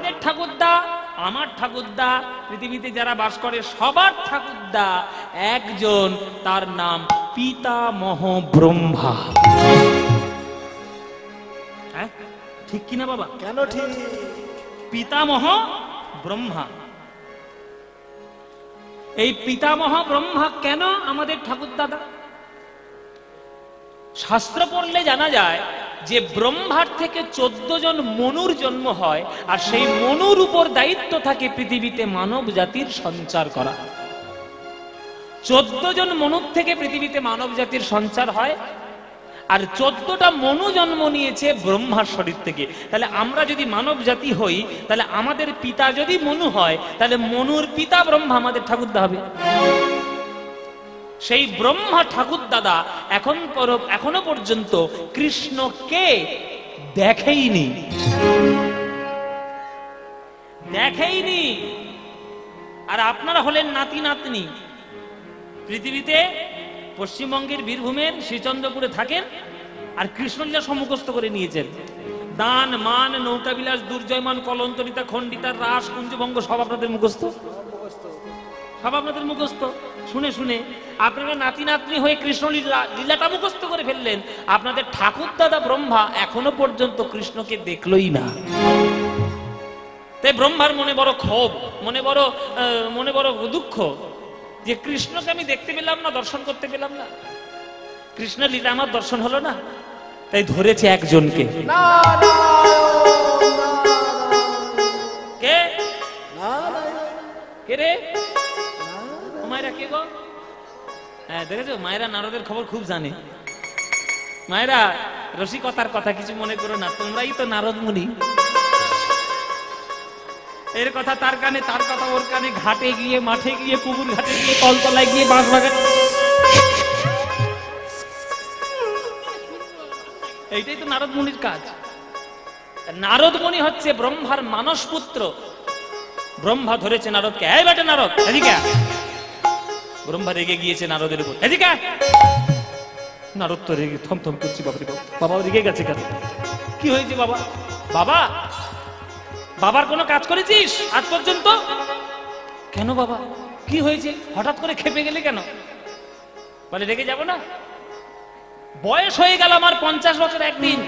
আপনাদের ঠাকুরদা, আমার ঠাকুরদা, পৃথিবীতে যারা বাস করে সবার ঠাকুরদা একজন, তার নাম পিতামহ ব্রহ্মা। হ্যাঁ ঠিক কিনা বাবা? কেন ঠিক? পিতামহ ব্রহ্মা। এই পিতামহ ব্রহ্মা কেন আমাদের ঠাকুরদাদা? শাস্ত্র পড়লে জানা যায় যে ব্রহ্মার থেকে 14 জন মনুর জন্ম হয়, আর সেই মনুর উপর দায়িত্ব থাকে পৃথিবীতে মানব জাতির সঞ্চার করা। 14 জন মনুর থেকে পৃথিবীতে মানব জাতির সঞ্চার হয়, আর 14টা মনু জন্ম নিয়েছে ব্রহ্মার শরীর থেকে। তাহলে আমরা যদি মানব জাতি হই, তাহলে আমাদের পিতা যদি মনু হয়, তাহলে মনুর পিতা ব্রহ্মা আমাদের ঠাকুরদা হবে। সেই ব্রহ্মা ঠাকুরদাদা এখনো পর্যন্ত কৃষ্ণকে দেখেইনি। আর আপনারা হলেন নাতি নাতনি। পৃথিবীতে পশ্চিমবঙ্গের বীরভূমের শ্রীচন্দ্রপুরে থাকেন, আর কৃষ্ণলীলা মুখস্থ করে নিয়েছেন। দান মান, নৌকাবিলাস, দুর্জয়মান, কলন্তরিতা, খণ্ডিতা, রাস, কুঞ্জভঙ্গ সব আপনাদের মুখস্থ, সব আপনাদের মুখস্থ। শুনে শুনে আপনারা নাতি নাতনি হয়ে কৃষ্ণ লীলাটা মুখস্থ করে ফেললেন। আপনাদের ঠাকুরদাদা ব্রহ্মা এখনো পর্যন্ত কৃষ্ণকে দেখলই না। তাই ব্রহ্মার মনে বড় ক্ষোভ, মনে বড় দুঃখ যে কৃষ্ণকে আমি দেখতে পেলাম না, দর্শন করতে পেলাম না, কৃষ্ণ লীলা আমার দর্শন হলো না। তাই ধরেছে একজনকে। কে? কে রে? মায়েরা কে গো? হ্যাঁ দেখেছো, মায়েরা নারদের খবর খুব জানে। মায়েরা রসিকতার কথা কিছু মনে করো না, তোমরাই তো নারদ মুনি। এর কথা তার কানে, তার কথা ওর কানে, ঘাটে গিয়ে, মাঠে গিয়ে, পুকুর ঘাটে গিয়ে, কলতলায় গিয়ে, বাঁশ বাগানে। এইটাই তো নারদ মুনির কাজ। নারদ মুনি হচ্ছে ব্রহ্মার মানস পুত্র। ব্রহ্মা ধরেছে নারদকে, এই বেটা নারদ এদিকে। ব্রহ্মা রেগে গিয়েছে নারদের উপর, এদিকে। নারদ তো রেগে থমথম করছে, বাবা বাবা রেগে গেছে কেন? কি হয়েছে বাবা? বাবা, বাবার কোনো কাজ করেছিস আজ পর্যন্ত? কেন বাবা, কি হয়েছে? হঠাৎ করে খেপে গেলে কেন? বলে রেগে যাব না, বয়স হয়ে গেল আমার 50 বছর একদিন,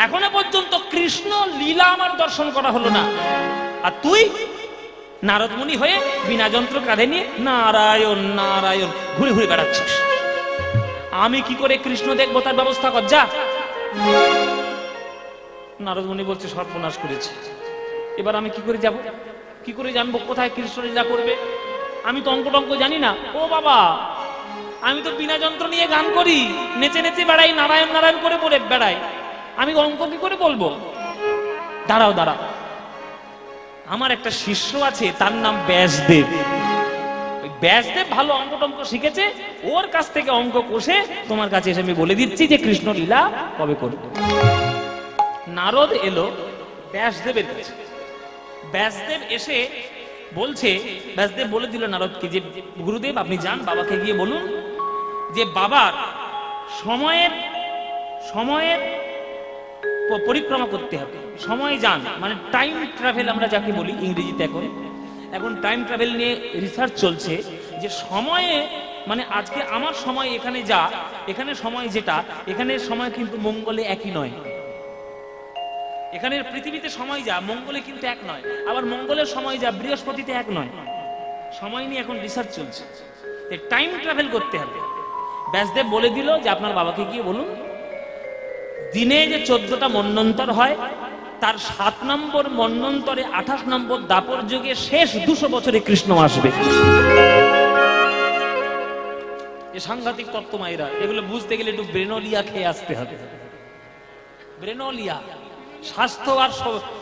এখনো পর্যন্ত কৃষ্ণ লীলা আমার দর্শন করা হলো না। আর তুই নারদ মুনি হয়ে বিনা যন্ত্র কাঁধে নিয়ে নারায়ণ নারায়ণ ঘুরে ঘুরে বেড়াচ্ছিস। আমি কি করে কৃষ্ণ দেখবো তার ব্যবস্থা কর, যা। নারদ মুনি বলছে সর্বনাশ করেছে, এবার আমি কি করে যাব? কি করে জানবো কোথায় কৃষ্ণ লীলা করবে? আমি তো অঙ্ক টঙ্ক জানি না। ও বাবা, আমি তো বিনা যন্ত্র নিয়ে গান করি, নেচে নেচে বেড়াই, নারায়ণ নারায়ণ করে বলে বেড়াই, আমি অঙ্ক কি করে বলবো? দাঁড়াও দাঁড়াও, আমার একটা শিষ্য আছে, তার নাম ব্যাসদেব। ব্যাসদেব ভালো অঙ্ক টঙ্ক শিখেছে, ওর কাছ থেকে অঙ্ক কষে তোমার কাছে এসে আমি বলে দিচ্ছি যে কৃষ্ণ লীলা কবে করবে। নারদ এলো ব্যাসদেবের কাছে। ব্যাসদেব এসে বলছে, ব্যাসদেব বলে দিল নারদকে যে গুরুদেব আপনি যান, বাবাকে গিয়ে বলুন যে বাবার সময়ের পরিক্রমা করতে হবে। সময় যান মানে টাইম ট্রাভেল আমরা যাকে বলি ইংরেজিতে। এখন টাইম ট্রাভেল নিয়ে রিসার্চ চলছে যে সময়ে মানে আজকে আমার সময় এখানে যা, এখানে সময় যেটা, এখানের সময় কিন্তু মঙ্গলে একই নয়। এখানের পৃথিবীতে সময় যা মঙ্গলে কিন্তু এক নয়, আবার মঙ্গলের সময় যা বৃহস্পতিতে এক নয়। সময় নিয়ে এখন রিসার্চ চলছে, টাইম ট্রাভেল করতে হবে। ব্যাসদেব বলে দিল যে আপনার বাবাকে গিয়ে বলুন দিনে যে 14টা মন্বন্তর হয়, তার 7 নম্বর মন্বন্তরে 28 নম্বর দাপর যুগে শেষ 200 বছরে কৃষ্ণ আসবে। এ সাংঘাতিক তত্ত্ব মায়েরা, এগুলো বুঝতে গেলে একটু ব্রেনোলিয়া খেয়ে আসতে হবে। ব্রেনোলিয়া স্বাস্থ্য আর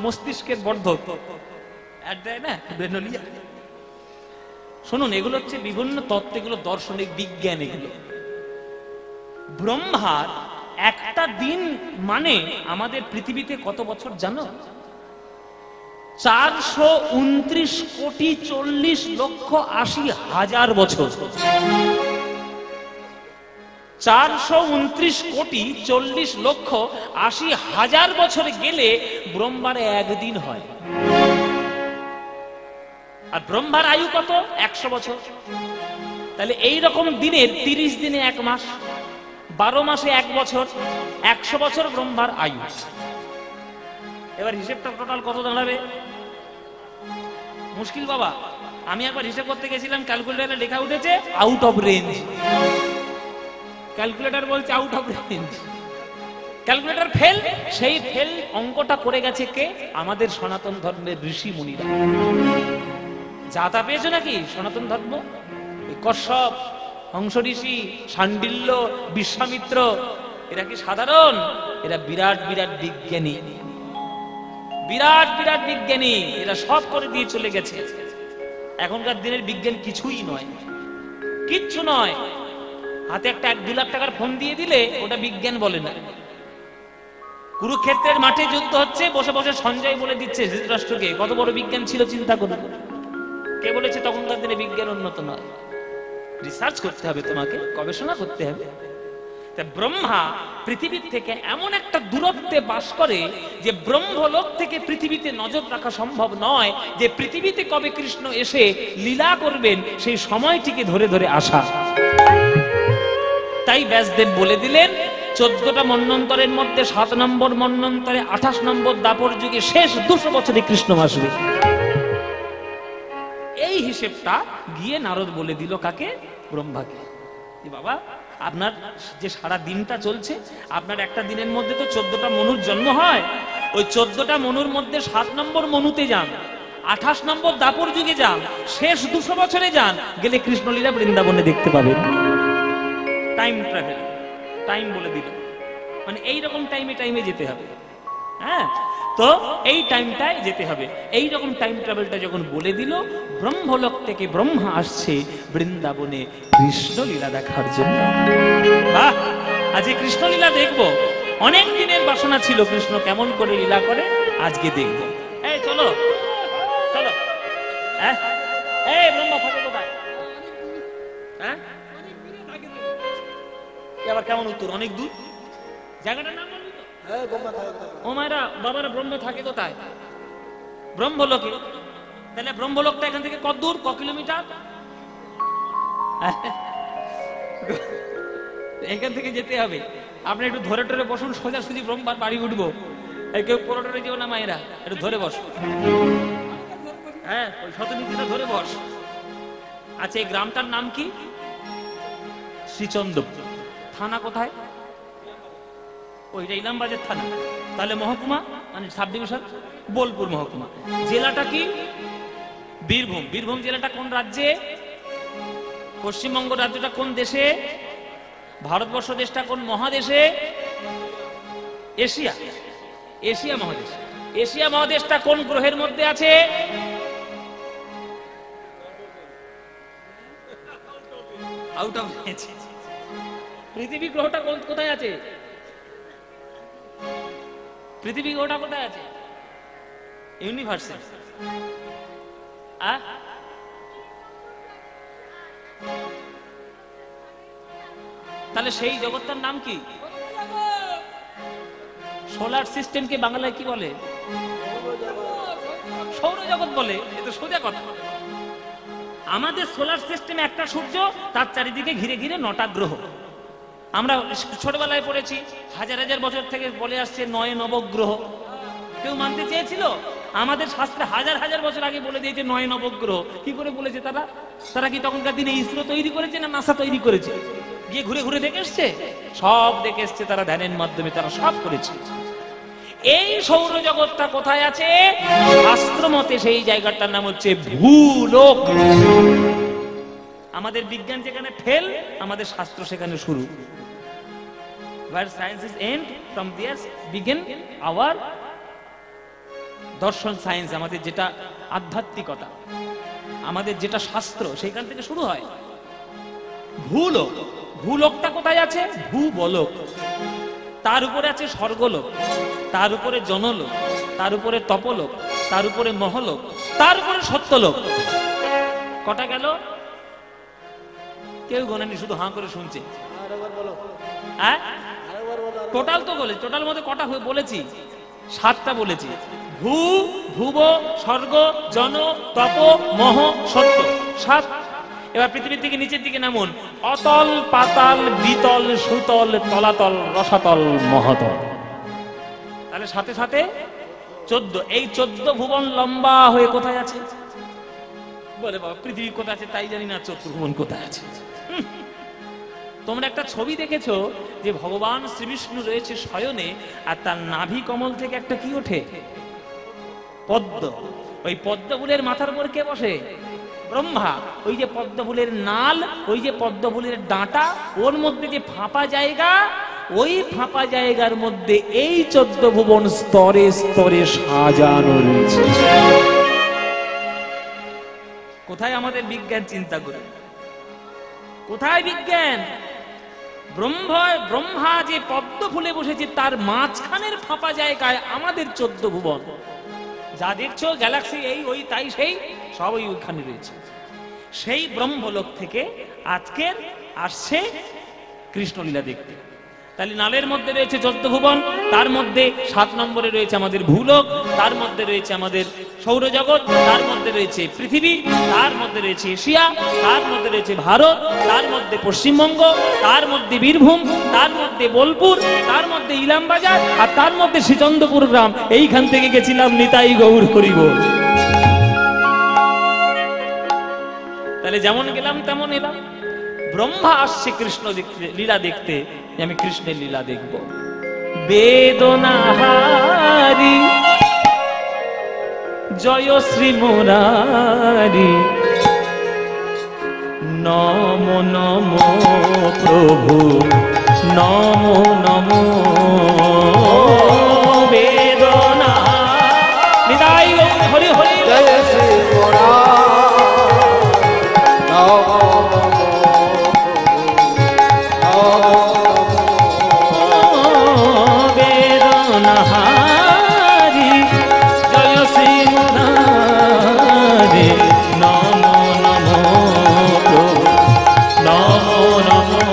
মস্তিষ্কের বর্ধক না, ব্রেনোলিয়া। শুনুন, এগুলো হচ্ছে বিভিন্ন তত্ত্ব, এগুলো দার্শনিক বিজ্ঞান। এগুলো ব্রহ্মার একটা দিন মানে আমাদের পৃথিবীতে কত বছর জানো? 429,40,80,000 বছর। 429 কোটি 40 লক্ষ 80 হাজার বছর গেলে ব্রহ্মার একদিন হয়। আর ব্রহ্মার আয়ু কত? 100 বছর। তাহলে এই রকম দিনের 30 দিনে 1 মাস, 12 মাসে 1 বছর, 100 বছর ব্রহ্মার আয়ু। এবার হিসেবটা টোটাল কত দাঁড়াবে? মুশকিল বাবা। আমি একবার হিসেব করতে গেছিলাম, ক্যালকুলেটরে লেখা উঠেছে আউট অফ রেঞ্জ। ক্যালকুলেটর বলছে out of range, calculator fail. সেই ফেল অঙ্কটা করে গেছে কে? আমাদের সনাতন ধর্মের ঋষি মুনিরা। যা তা পেয়েছো নাকি সনাতন ধর্ম? কশ্যপ, হংস ঋষি, শাণ্ডিল্য, বিশ্বামিত্র, এরা কি সাধারণ? এরা বিরাট বিরাট বিজ্ঞানী, বিরাট বিরাট বিজ্ঞানী। এরা সব করে দিয়ে চলে গেছে। এখনকার দিনের বিজ্ঞান কিছুই নয়, কিচ্ছু নয়। হাতে একটা 1-2 লাখ টাকার ফোন দিয়ে দিলে ওটা বিজ্ঞান বলে না। কুরুক্ষেত্রের মাঠে যুদ্ধ হচ্ছে, বসে বসে সঞ্জয় বলে দিচ্ছে ধৃতরাষ্ট্রকে কত বড় বিজ্ঞান ছিল চিন্তা করুন। কে বলেছে তখনকার দিনে বিজ্ঞান উন্নত নয়? রিসার্চ করতে হবে, তোমাকে গবেষণা করতে হবে। ব্রহ্মা পৃথিবীর থেকে এমন একটা দূরত্বে বাস করে যে ব্রহ্মলোক থেকে পৃথিবীতে নজর রাখা সম্ভব নয়। যে পৃথিবীতে কবে কৃষ্ণ এসে লীলা করবেন সেই সময়টিকে ধরে ধরে আসা। তাই ব্যাসদেব বলে দিলেন 14টা মন্বন্তরের মধ্যে 7 নম্বর মন্বন্তরে 28 নম্বর দাপর যুগে শেষ 200 বছরে কৃষ্ণ আসবে। এই হিসেবটা গিয়ে নারদ বলে দিল কাকে? ব্রহ্মাকে। বাবা, আপনার যে সারা দিনটা চলছে, আপনার একটা দিনের মধ্যে তো 14টা মনুর জন্ম হয়। ওই 14টা মনুর মধ্যে 7 নম্বর মনুতে যান, 28 নম্বর দাপর যুগে যান, শেষ 200 বছরে যান, গেলে কৃষ্ণলীলা বৃন্দাবনে দেখতে পাবেন। টাইম ট্রাভেল, টাইম বলে দিল। মানে এইরকম টাইমে যেতে হবে। হ্যাঁ, তো এই টাইমটায় যেতে হবে। এই রকম টাইম ট্রাভেলটা যখন বলে দিল, ব্রহ্মলোক থেকে ব্রহ্মা আসছে বৃন্দাবনে কৃষ্ণলীলা দেখার জন্য। বাহ, আজকে কৃষ্ণলীলা দেখবো। অনেক দিনের বাসনা ছিল কৃষ্ণ কেমন করে লীলা করে, আজকে দেখব। এই চলো চলো। হ্যাঁ, এই ব্রহ্মা থাকে কোথায়? হ্যাঁ, আবার কেমন উত্তর? অনেক দূর জায়গাটার নাম বলবি তো? ও মায়েরা, বাবারা, ব্রহ্ম থাকে কোথায়? ব্রহ্মলোকে। তাহলে ব্রহ্মলোকটা এখান থেকে কত দূর, ক কিলোমিটার? এখান থেকে যেতে হবে। আপনি একটু ধরে টরে বসুন, সোজাসুজি ব্রহ্মার বাড়ি উঠবো। কেউ পরোটরে যেও না মায়েরা, একটু ধরে বস। হ্যাঁ, ওই শতনীতিটা ধরে বস। আচ্ছা, এই গ্রামটার নাম কি? শ্রীচন্দ্রপুর। থানা কোথায়? ওইটা ইলামবাজার থানা। তাহলে মহকুমা মানে সাব ডিভিশন বোলপুর মহকুমা। জেলাটা কি? বীরভূম। বীরভূম জেলাটা কোন রাজ্যে? পশ্চিমবঙ্গ রাজ্যটা কোন দেশে? ভারতবর্ষ দেশটা কোন মহাদেশে? এশিয়া। এশিয়া মহাদেশ। এশিয়া মহাদেশটা কোন গ্রহের মধ্যে আছে? Out of range. পৃথিবী গ্রহটা কোথায় আছে? পৃথিবী গ্রহটা কোথায় আছে? ইউনিভার্সে। তাহলে সেই জগৎটার নাম কি? সোলার সিস্টেমকে বাংলায় কি বলে? সৌরজগৎ বলে। এটা সোজা কথা। আমাদের সোলার সিস্টেমে একটা সূর্য, তার চারিদিকে ঘিরে ঘিরে 9টা গ্রহ। আমরা ছোটবেলায় পড়েছি, হাজার হাজার বছর থেকে বলে আসছে 9 নবগ্রহ। কেউ মানতে চেয়েছিল? আমাদের শাস্ত্রে হাজার হাজার বছর আগে বলে দিয়েছে 9 নবগ্রহ। কি করে বলেছে তারা? তারা কি তখনকার দিনে ইসরো তৈরি করেছে না নাসা তৈরি করেছে? গিয়ে ঘুরে ঘুরে দেখে এসছে? সব দেখে এসছে তারা, ধ্যানের মাধ্যমে তারা সব করেছে। এই সৌরজগৎটা কোথায় আছে? শাস্ত্র মতে সেই জায়গাটার নাম হচ্ছে ভূলোক। আমাদের বিজ্ঞান যেখানে ফেল, আমাদের শাস্ত্র সেখানে শুরু। Where science is end, from there begin our দর্শন সায়েন্স। আমাদের যেটা আধ্যাত্মিকতা, আমাদের যেটা শাস্ত্র, সেখান থেকে শুরু হয়। ভূলোক। ভূলোকটা কোথায় আছে? ভূবলোক। তার উপরে আছে স্বর্গলোক, তার উপরে জনলোক, তার উপরে তপলোক, তার উপরে মহলোক, তার উপরে সত্যলোক। কটা গেল? কেউ গোনেনি, শুধু হাঁ করে শুনছে। হ্যাঁ টোটাল তো বলে, টোটাল মধ্যে কটা বলেছি? 7টা বলেছি। ভূ, ভুব, স্বর্গ, জন, তপ, মহ, সত্য, 7। এবার পৃথিবীর থেকে নিচের দিকে নামুন। অতল, পাতাল, বিতল, সুতল, তলাতল, রসাতল, মহাতল। তাহলে সাথে সাথে 14। এই 14 ভুবন লম্বা হয়ে কোথায় আছে? বলে বাবা পৃথিবী কোথায় আছে তাই জানি না, 14 ভুবন কোথায় আছে? তোমরা একটা ছবি দেখেছো যে ভগবান শ্রীবিষ্ণু রয়েছে শয়নে, আর তার নাভি কমল থেকে একটা কি ওঠে? পদ্ম। ওই পদ্ম ফুলের মাথার উপর কে বসে? ব্রহ্মা। ওই যে পদ্ম ফুলের নাল, ওই যে পদ্ম ফুলের ডাঁটা, ওর মধ্যে যে ফাঁপা জায়গা, ওই ফাঁপা জায়গার মধ্যে এই 14 ভুবন স্তরে স্তরে সাজানো রয়েছে। কোথায় আমাদের বিজ্ঞান? চিন্তা করে কোথায় বিজ্ঞান? ব্রহ্মা যে পদ্ম ফুলে বসেছে তার মাঝখানের ফাঁপা জায়গায় আমাদের 14 ভুবন। যা দেখছো গ্যালাক্সি এই ওই তাই সেই সব ওইখানে রয়েছে। সেই ব্রহ্মলোক থেকে আজকের আসছে কৃষ্ণলীলা দেখতে। তাহলে নালের মধ্যে রয়েছে 14 ভুবন, তার মধ্যে 7 নম্বরে রয়েছে আমাদের ভূলোক, তার মধ্যে রয়েছে আমাদের সৌরজগৎ, তার মধ্যে রয়েছে পৃথিবী, তার মধ্যে রয়েছে এশিয়া, তার মধ্যে রয়েছে ভারত, তার মধ্যে পশ্চিমবঙ্গ, তার মধ্যে বীরভূম, তার মধ্যে বোলপুর, তার মধ্যে ইলামবাজার, আর তার মধ্যে শ্রীচন্দ্রপুর গ্রাম। এইখান থেকে গেছিলাম নিতাই গৌর হরিব। তাহলে যেমন গেলাম তেমন এলাম। ব্রহ্মা আসছে কৃষ্ণ লীলা দেখতে, আমি কৃষ্ণের লীলা দেখব। বেদনাহারি জয় শ্রী মুরারি, নমো নমো প্রভু নমো নমো। বেদনা নিতাই হরি হরি জয় শ্রী মুরারি, বেদনাহারি জয় শ্রী মুরারি, নমো নমো নমো নমো।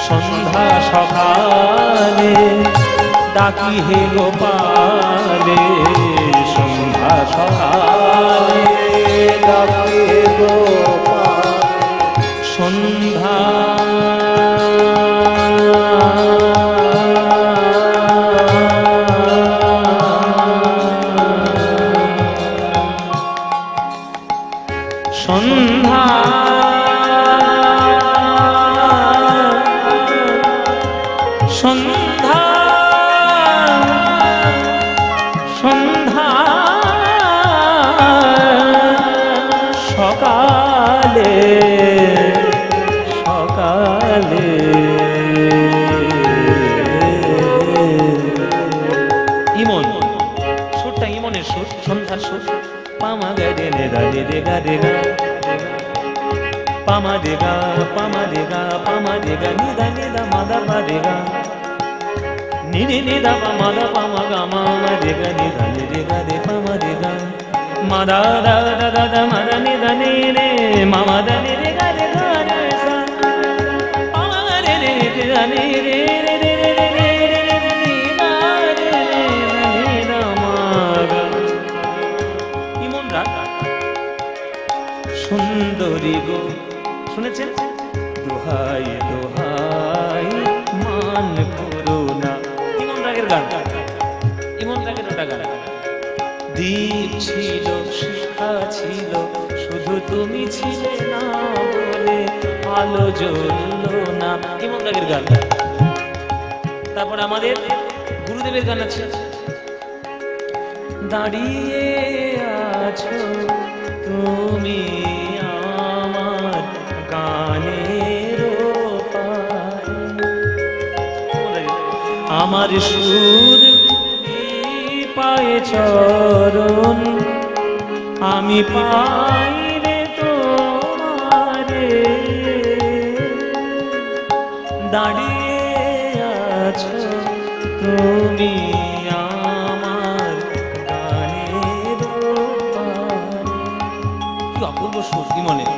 সন্ধ্যা সকালে ডাকি হে গোপালে, সন্ধ্যা সকালে ডাকি হে গোপাল, সন্ধ্যা সন্ধ্যা সন্ধ্যা সন্ধ্যা সকালে সকালে ইমন সুরটা ইমনের সুর, সন্ধ্যার সুর। পামা গা রে রে গা রে রে গা রে গা, পামা রে গা পামা রে গা পামা রে গা, নি দা মা দা পা রে গা, নি নি নি দা পা মা দা পা মা গা মা রে গা, নি দা রে গা রে পা মা রে গা, মা দা দা দা দা দা মা দা নি দা নি রে, মা মা দা নি রে গা রে গা রে সা, পা মা রে রে রে গা নি রে রে রে রে রে রে রে রে নি দা রে রে নি দা মা গা। ইমন রাগ সুন্দরী গো, শুনেছেন? দোহাই দোহাই মান করো না, ইমন রাগের গান, ইমন রাগের ওটা গান। দ্বীপ ছিল শিখা ছিল, শুধু তুমি ছিলে না বলে আলো জ্বললো না, ইমন রাগের গান। তারপর আমাদের গুরুদেবের গান আছে। দাঁড়িয়ে আছো তুমি আমার গানের পায়ে, আমার সুর পায়ে চরণ, আমি পাই রে তোমারে। দাঁড়িয়ে আছো তুমি আমার গানের পায়ে। কি অপূর্ব সুর ইমনের।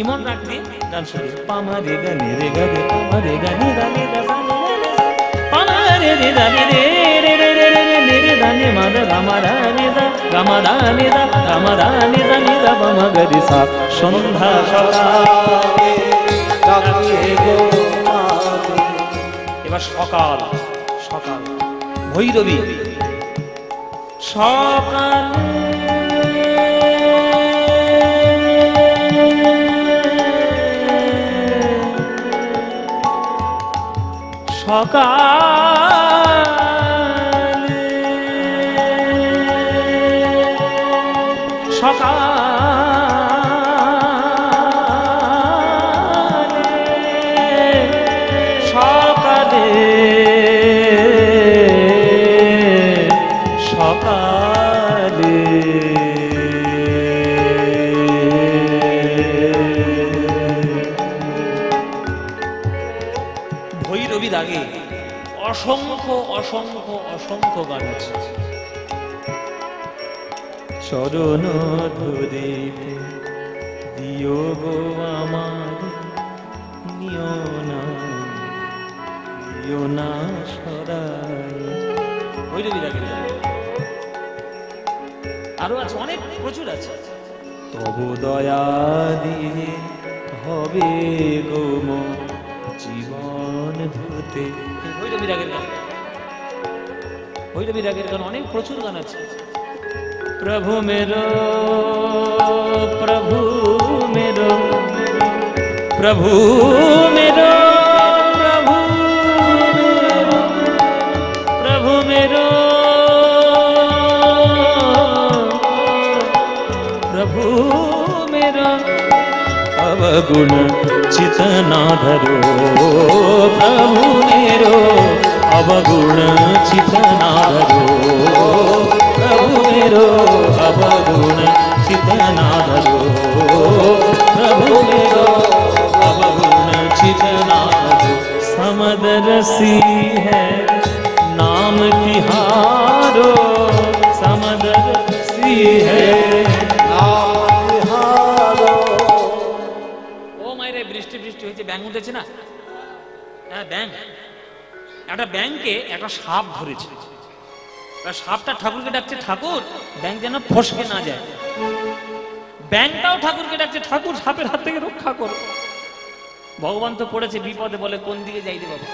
ইমন রাখবে গান শুরু পামা রে গা নি রে গা রে পামা রে গা নি দা নি দা সা নি রে রে সা পামা রে রে দা নি রে রে রে রে রে রে নি রে দা নি মা দা গা মা দা নি দা গা মা দা নি দা গা মা দা নি দা নি দা পা মা গা রে সা সন্ধ্যা সকালে ডাকি গো মাগে। এবার সকাল সকাল ভৈরবী সকালে সকালে সকালে সকালে সকালে ভৈরবী দাগে অসংখ্য অসংখ্য অসংখ্য গান আছে। চরণ ধরিতে দিও গো আমার নিও না সরাই। ভৈরবী দাগে আরো আছে, অনেক প্রচুর আছে। তবু দয়া দিয়ে হবে গো মন জীবন ধুতে। ভৈরবী রাগের গান, ভৈরবী রাগের গান অনেক প্রচুর গান আছে। প্রভু মেরো প্রভু মেরো প্রভু মেরো প্রভু মেরো प्रभु मेरा अवगुण चित ना धरो। प्रभु मेरो अवगुण चित ना धरो। प्रभु मेरो अवगुण चित ना धरो। प्रभु मेरो अवगुण चित ना धरो। समदरसी है नाम तिहारो। समदरसी है বৃষ্টি বৃষ্টি হয়েছে, ব্যাঙ উঠেছে না? হ্যাঁ ব্যাঙ, একটা ব্যাঙকে একটা সাপ ধরেছে। সাপটা ঠাকুরকে ডাকছে ঠাকুর ব্যাঙ যেন ফসকে না যায়। ব্যাঙটাও ঠাকুরকে ডাকছে ঠাকুর সাপের হাত থেকে রক্ষা করো। ভগবান তো পড়েছে বিপদে, বলে কোন দিকে যাইতে বাবা?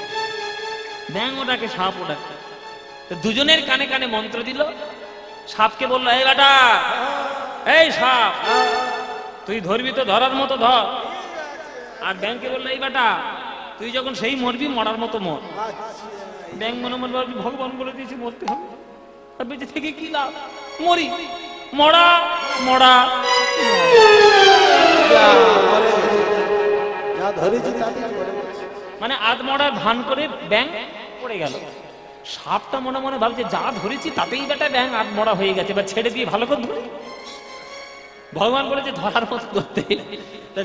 ব্যাঙ ওটাকে সাপ ওটাকে, দুজনের কানে কানে মন্ত্র দিল। সাপকে বললো এই বেটা, এই সাপ তুই ধরবি তো ধরার মতো ধর। আর ব্যাংকে বললো এই বেটা তুই যখন সেই মরবি মরার মতো মর। ব্যাংক মনে মনে ভাবছি ভগবান বলে দিয়েছি মরতে হবে, আর বেঁচে থেকে কি লাভ, মরি, মরা মরা। মানে আধ মরার ভান করে ব্যাংক পড়ে গেল। সাপটা মনে মনে ভাবছে যা ধরেছি তাতেই বেটা ব্যাংক আধ মরা হয়ে গেছে, এবার ছেড়ে দিয়ে ভালো করে ধরে। ভগবান বলেছে ধরার মতো ধরতে,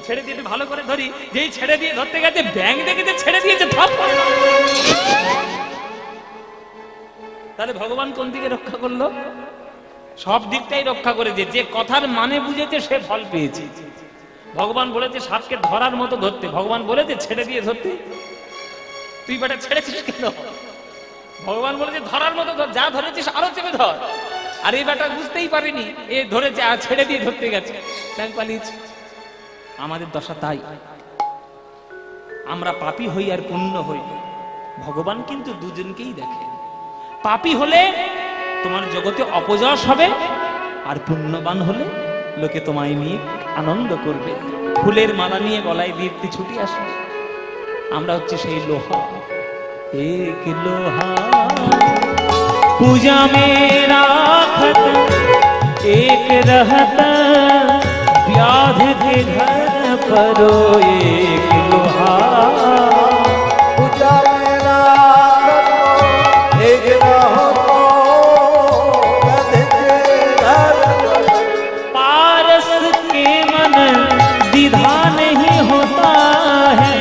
ছেড়ে দিয়ে ভালো করে ধরি। যেই ছেড়ে দিয়ে ধরতে গেছে ব্যাঙ দেখেছে ছেড়ে দিয়েছে, তাহলে ভগবান কোন দিকে রক্ষা করলো? সব দিকটাই রক্ষা করেছে। যে কথার মানে বুঝেছে সে ফল পেয়েছে। ভগবান বলেছে সাপকে ধরার মতো ধরতে, ভগবান বলেছে ছেড়ে দিয়ে ধরতে। তুই বেটা ছেড়েছিস কেন? ভগবান বলেছে ধরার মতো ধর, যা ধরেছিস আরো চেপে ধর। আর এই বেটা বুঝতেই পারেনি, এ ধরেছে আর ছেড়ে দিয়ে ধরতে গেছে, ব্যাঙ পালিয়েছে। আমাদের দশা তাই, আমরা পাপী হই আর পুণ্য হই। ভগবান কিন্তু দুজনকেই দেখে। পাপী হলে তোমার জগতে অপযশ হবে, আর পুণ্যবান হলে লোকে তোমায় নিয়ে আনন্দ করবে, ফুলের মালা নিয়ে গলায় দিয়ে ছুটি আসবে। আমরা হচ্ছে সেই লোহা, এক লোহা पूजा में राखत एक रहता, व्याध के घर परो एक लोहा। पूजा में राखत एक रहता, व्याध के घर परो। पारस के मन द्विधा नहीं होता है।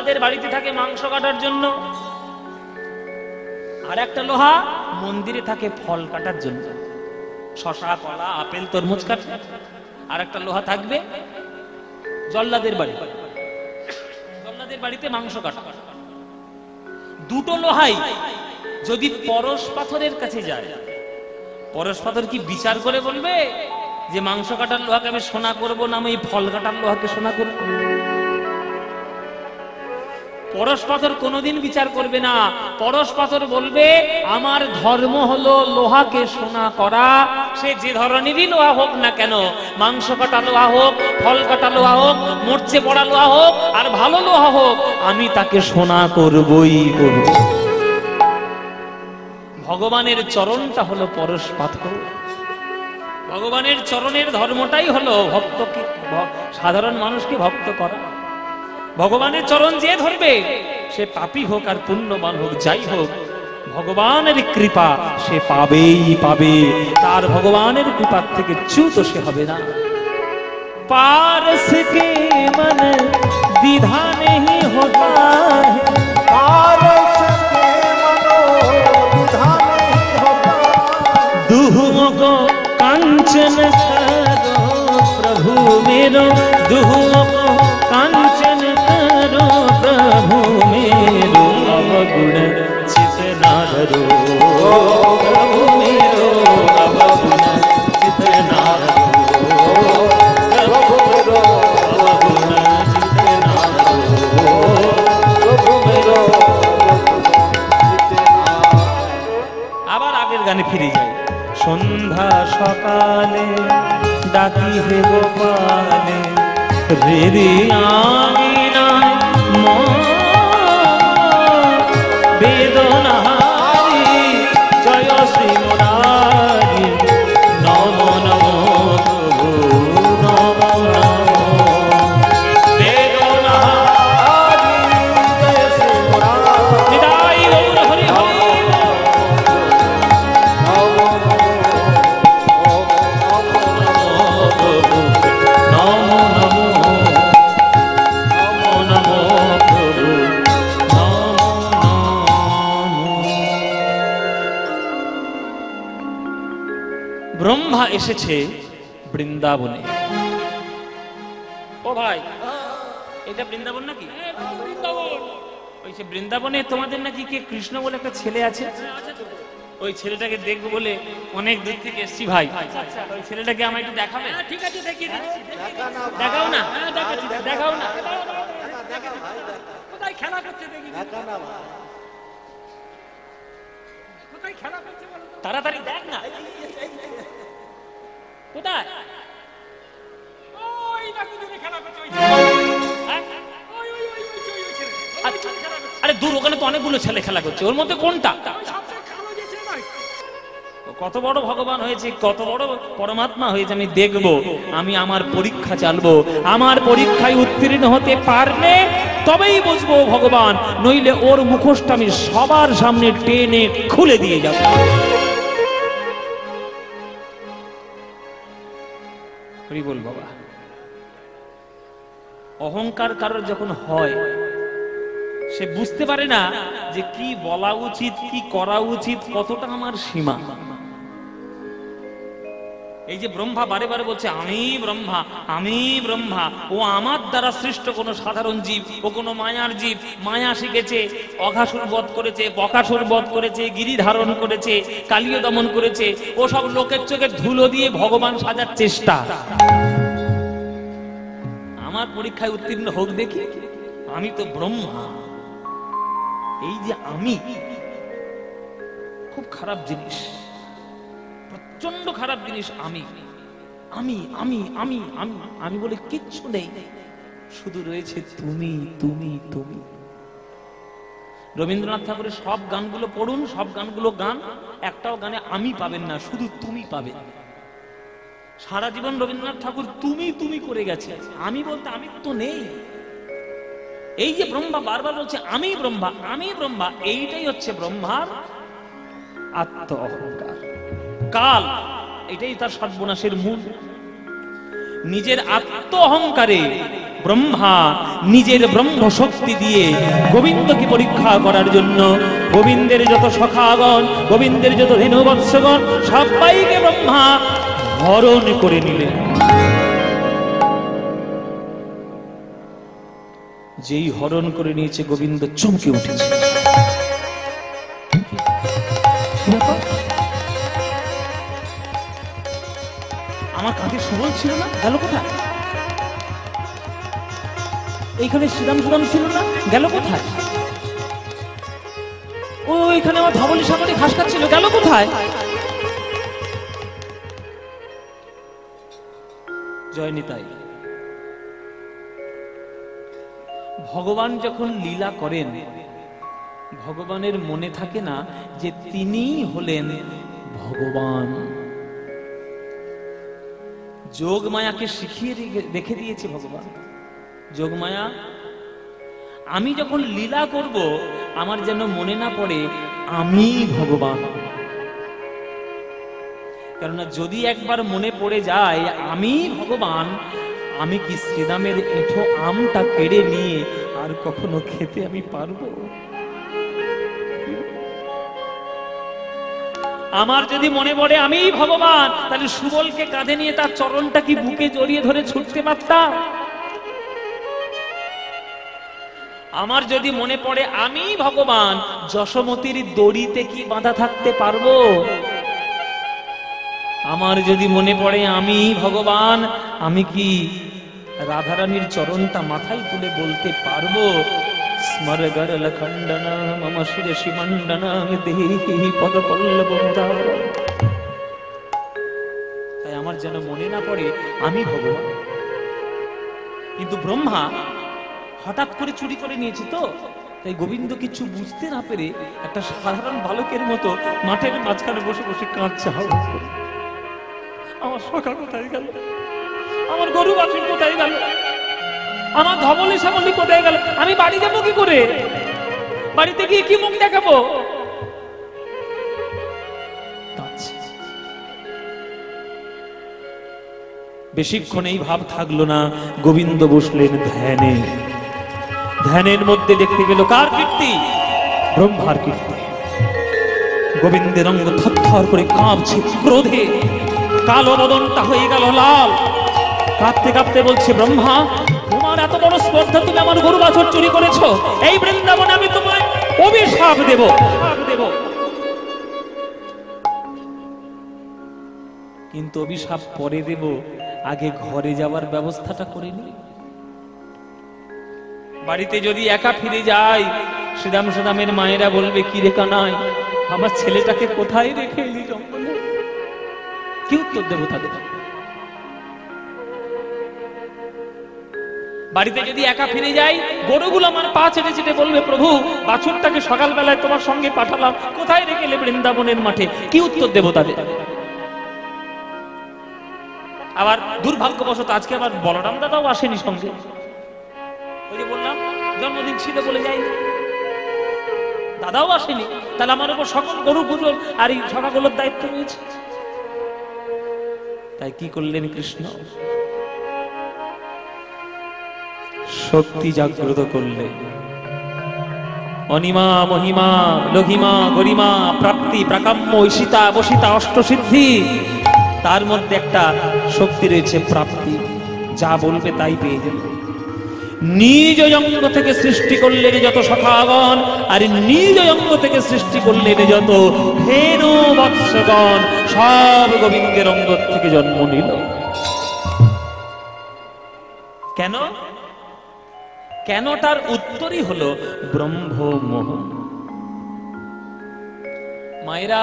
জল্লাদের বাড়িতে থাকে মাংস কাটার জন্য, আর একটা লোহা মন্দিরে থাকে ফল কাটার জন্য, শশা কলা আপেল তরমুজ কাটে। আর একটা লোহা থাকবে জল্লাদের বাড়ি, জল্লাদের বাড়িতে মাংস কাটা। দুটো লোহাই যদি পরশ পাথরের কাছে যায়, পরশ পাথর কি বিচার করে বলবে যে মাংস কাটার লোহাকে আমি সোনা করবো না, আমি ফল কাটার লোহাকে সোনা করবো? পরশ পাথর কোনোদিন বিচার করবে না। পরশ পাথর বলবে আমার ধর্ম হলো লোহাকে সোনা করা, সে যে ধরনেরই লোহা হোক না কেন, মাংস কাটা লোহা হোক, ফল কাটা লোহা হোক, মরচে পড়া লোহা হোক, আর ভালো লোহা হোক, আমি তাকে সোনা করবই করব। ভগবানের চরণটা হলো পরশ পাথর। ভগবানের চরণের ধর্মটাই হলো ভক্তকে, সাধারণ মানুষকে ভক্ত করা। ভগবানের চরণ যে ধরবে সে পাপী হোক আর পুণ্যবান হোক, যাই হোক, ভগবানের কৃপা সে পাবেই পাবে। তার ভগবানের কৃপার থেকে চ্যুত সে হবে না। পারস কে মন দ্বিধা নেহি হোতা है, पारस के मनो विधा नहीं होता, दुहुओं को कांचन करो प्रभु मेरो, दुहुओं को कांचन करो प्रभु मेरो, अवगुण चित ना धरो प्रभु मेरो, अवगुण चित ना धरो प्रभु मेरो, अवगुण चित ना धरो प्रभु मेरो আবার আগের গানে ফিরে যাই। সন্ধ্যা সকালে ডাকি হে গোপালে, রে রে আঙিনায় বেদনাহারি, জয় শ্রী মুরারি, নম নম প্রভু নম নম, বেদনাহারি जय श्री मुरारी, নিতাই গৌর হরি হরি। ব্রহ্মা এসেছে বৃন্দাবনে। ও ভাই, এটা বৃন্দাবন নাকি? ওই সে বৃন্দাবনে তোমাদের নাকি কে কৃষ্ণ বলে একটা ছেলে আছে? ওই ছেলেটাকে দেখবো বলে অনেক দূর থেকে এসেছি ভাই। ওই ছেলেটাকে আমায় একটু দেখাবে? ঠিক আছে, দেখিয়ে দিচ্ছি। দেখাও না, দেখাও না। কোথায় খেলা করছে দেখি, কোথায় খেলা করছে তাড়াতাড়ি দেখ না। কোথায়? আরে দূর, ওখানে তো অনেকগুলো ছেলে খেলা করছে, ওর মধ্যে কোনটা? কত বড় ভগবান হয়েছে, কত বড় পরমাত্মা হয়েছে আমি দেখব। আমি আমার পরীক্ষা চালবো, আমার পরীক্ষায় উত্তীর্ণ হতে পারলে তবেই বুঝবো ভগবান, নইলে ওর মুখোশটা আমি সবার সামনে টেনে খুলে দিয়ে যাব। হরি বল বাবা। অহংকার কারোর যখন হয়, সে বুঝতে পারে না যে কি বলা উচিত, কি করা উচিত, কতটা আমার সীমা। এই যে ব্রহ্মা বারে বারে বলছে আমি ব্রহ্মা, আমি ব্রহ্মা, ও আমার দ্বারা সৃষ্ট কোনো সাধারণ জীব, ও কোনো মায়ার জীব। মায়া শিখেছে, অঘাসুর বধ করেছে, বকাসুর বধ করেছে, গিরি ধারণ করেছে, কালীয় দমন করেছে। ও সব লোকের চোখে ধুলো দিয়ে ভগবান সাজার চেষ্টা। আমার পরীক্ষায় উত্তীর্ণ হোক দেখি, আমি তো ব্রহ্মা। এই যে আমি, খুব খারাপ জিনিস, প্রচন্ড খারাপ জিনিস। আমি আমি আমি আমি আমি আমি বলে কিচ্ছু নেই, শুধু রয়েছে তুমি তুমি তুমি। রবীন্দ্রনাথ ঠাকুরের সব গানগুলো পড়ুন, সব গানগুলো গান, একটাও গানে আমি পাবেন না, শুধু তুমি পাবেন। সারা জীবন রবীন্দ্রনাথ ঠাকুর তুমি তুমি করে গেছে, আমি বলতে আমি তো নেই। এই যে ব্রহ্মা বারবার বলছে আমি ব্রহ্মা, আমি ব্রহ্মা, এইটাই হচ্ছে ব্রহ্মার আত্ম অহংকার। কাল, এটাই তার সর্বনাশের মূল। নিজের আত্ম অহংকারে ব্রহ্মা নিজের ব্রহ্ম শক্তি দিয়ে গোবিন্দকে পরীক্ষা করার জন্য গোবিন্দের যত সখাগণ, গোবিন্দের যত ধেনুবৎসগণ সবাইকে ব্রহ্মা হরণ করে নিলেন। যেই হরণ করে নিয়েছে গোবিন্দ চমকে উঠেছে। আমার কাঁধে সুবল ছিল না, গেল কোথায়? এইখানে শ্রীরাম সুরাম ছিল না, গেল কোথায়? ও এখানে আমার ধবলি সামনে ঘাস খাচ্ছিল, গেল কোথায়? জয় নিতাই। ভগবান যখন লীলা করেন, ভগবানের মনে থাকে না যে তিনিই হলেন ভগবান। যোগমায়াকে শিখিয়ে রেখে দিয়েছে ভগবান। যোগমায়া, আমি যখন লীলা করব আমার যেন মনে না পড়ে আমি ভগবান। কেননা যদি একবার মনে পড়ে যায় আমি ভগবান, আমি কি শ্রীরামের এঁঠো আমটা কেড়ে নিয়ে আর কখনো খেতে আমি পারবো? আমার যদি মনে পড়ে আমি ভগবান, তাহলে সুবলকে কাঁধে নিয়ে তার চরণটা কি বুকে জড়িয়ে ধরে ছুটতে পারতাম? আমার যদি মনে পড়ে আমি ভগবান, যশোমতির দড়িতে কি বাঁধা থাকতে পারবো? আমার যদি মনে পড়ে আমি ভগবান, আমি কি রাধারানীর চরণটা মাথায় তুলে বলতে পারবো স্মর গরল খণ্ডন মম শিরসি মণ্ডন দেহি পদ পল্লব মুদার? তাই আমার যেন মনে না পড়ে আমি ভগবান। কিন্তু ব্রহ্মা হঠাৎ করে চুরি করে নিয়েছি তো, তাই গোবিন্দ কিছু বুঝতে না পেরে একটা সাধারণ বালকের মতো মাঠের মাঝখানে বসে বসে কাঁদছে। আমার সখা কোথায় গেল? আমার গরু বাছুর কোথায় গেল? আমার ধবলি সামলি কোথায় গেল? আমি বাড়ি যাবো কি করে? বাড়িতে গিয়ে কি মুখ দেখাবো? বেশিক্ষণ এই ভাব থাকলো না, গোবিন্দ বসলেন ধ্যানে। ধ্যানের মধ্যে দেখতে পেল কার কীর্তি? ব্রহ্মার কীর্তি। গোবিন্দের অঙ্গ থরথর করে কাঁপছে ক্রোধে, কালো বদনটা হয়ে গেল লাল। কাঁপতে কাঁপতে বলছে, ব্রহ্মা তোমার এত বড় স্পর্ধা, তুমি আমার গরু বাছুর চুরি করেছো, এই বৃন্দাবনে আমি তোমায় অভিশাপ দেব। কিন্তু অভিশাপ পরে দেব, আগে ঘরে যাওয়ার ব্যবস্থাটা করে নি। বাড়িতে যদি একা ফিরে যাই, শ্রীরাম সুদামের মায়েরা বলবে কি রে কানাই, আমার ছেলেটাকে কোথায় রেখে এলি জঙ্গলে? কি উত্তর দেব তাদের? বাড়িতে যদি একা ফিরে যাই, গরুগুলো আমার পা চেটে চেটে বলবে প্রভু বাছুরটাকে সকালবেলায় তোমার সঙ্গে পাঠালাম, কোথায় রেখে এলে বৃন্দাবনের মাঠে? কি উত্তর দেব তাদের? আবার দুর্ভাগ্যবশত আজকে আবার বলরাম দাদাও আসেনি সঙ্গে। ওই যে বললাম জন্মদিন ছিল বলে যাই, দাদাও আসেনি। তাহলে আমার উপর সকল গরু গুলোর আর এই সখাগুলোর দায়িত্ব নিয়েছে। তাই কি করলেন কৃষ্ণ? শক্তি জাগ্রত করলেন। অনিমা মহিমা লঘিমা গরিমা প্রাপ্তি প্রাকাম্য ঈশিতা বসিতা অষ্টসিদ্ধি, তার মধ্যে একটা শক্তি রয়েছে প্রাপ্তি, যা বলবে তাই পেয়ে যাবে। নিজ অঙ্গ থেকে সৃষ্টি করলেন যত সখাগণ, আর নিজ অঙ্গ থেকে সৃষ্টি করলেন যত ধেনু বৎসগণ, সব গোবিন্দের অঙ্গ থেকে জন্ম নিল। কেন? কেনটার উত্তরই হলো ব্রহ্মমোহ। মায়েরা,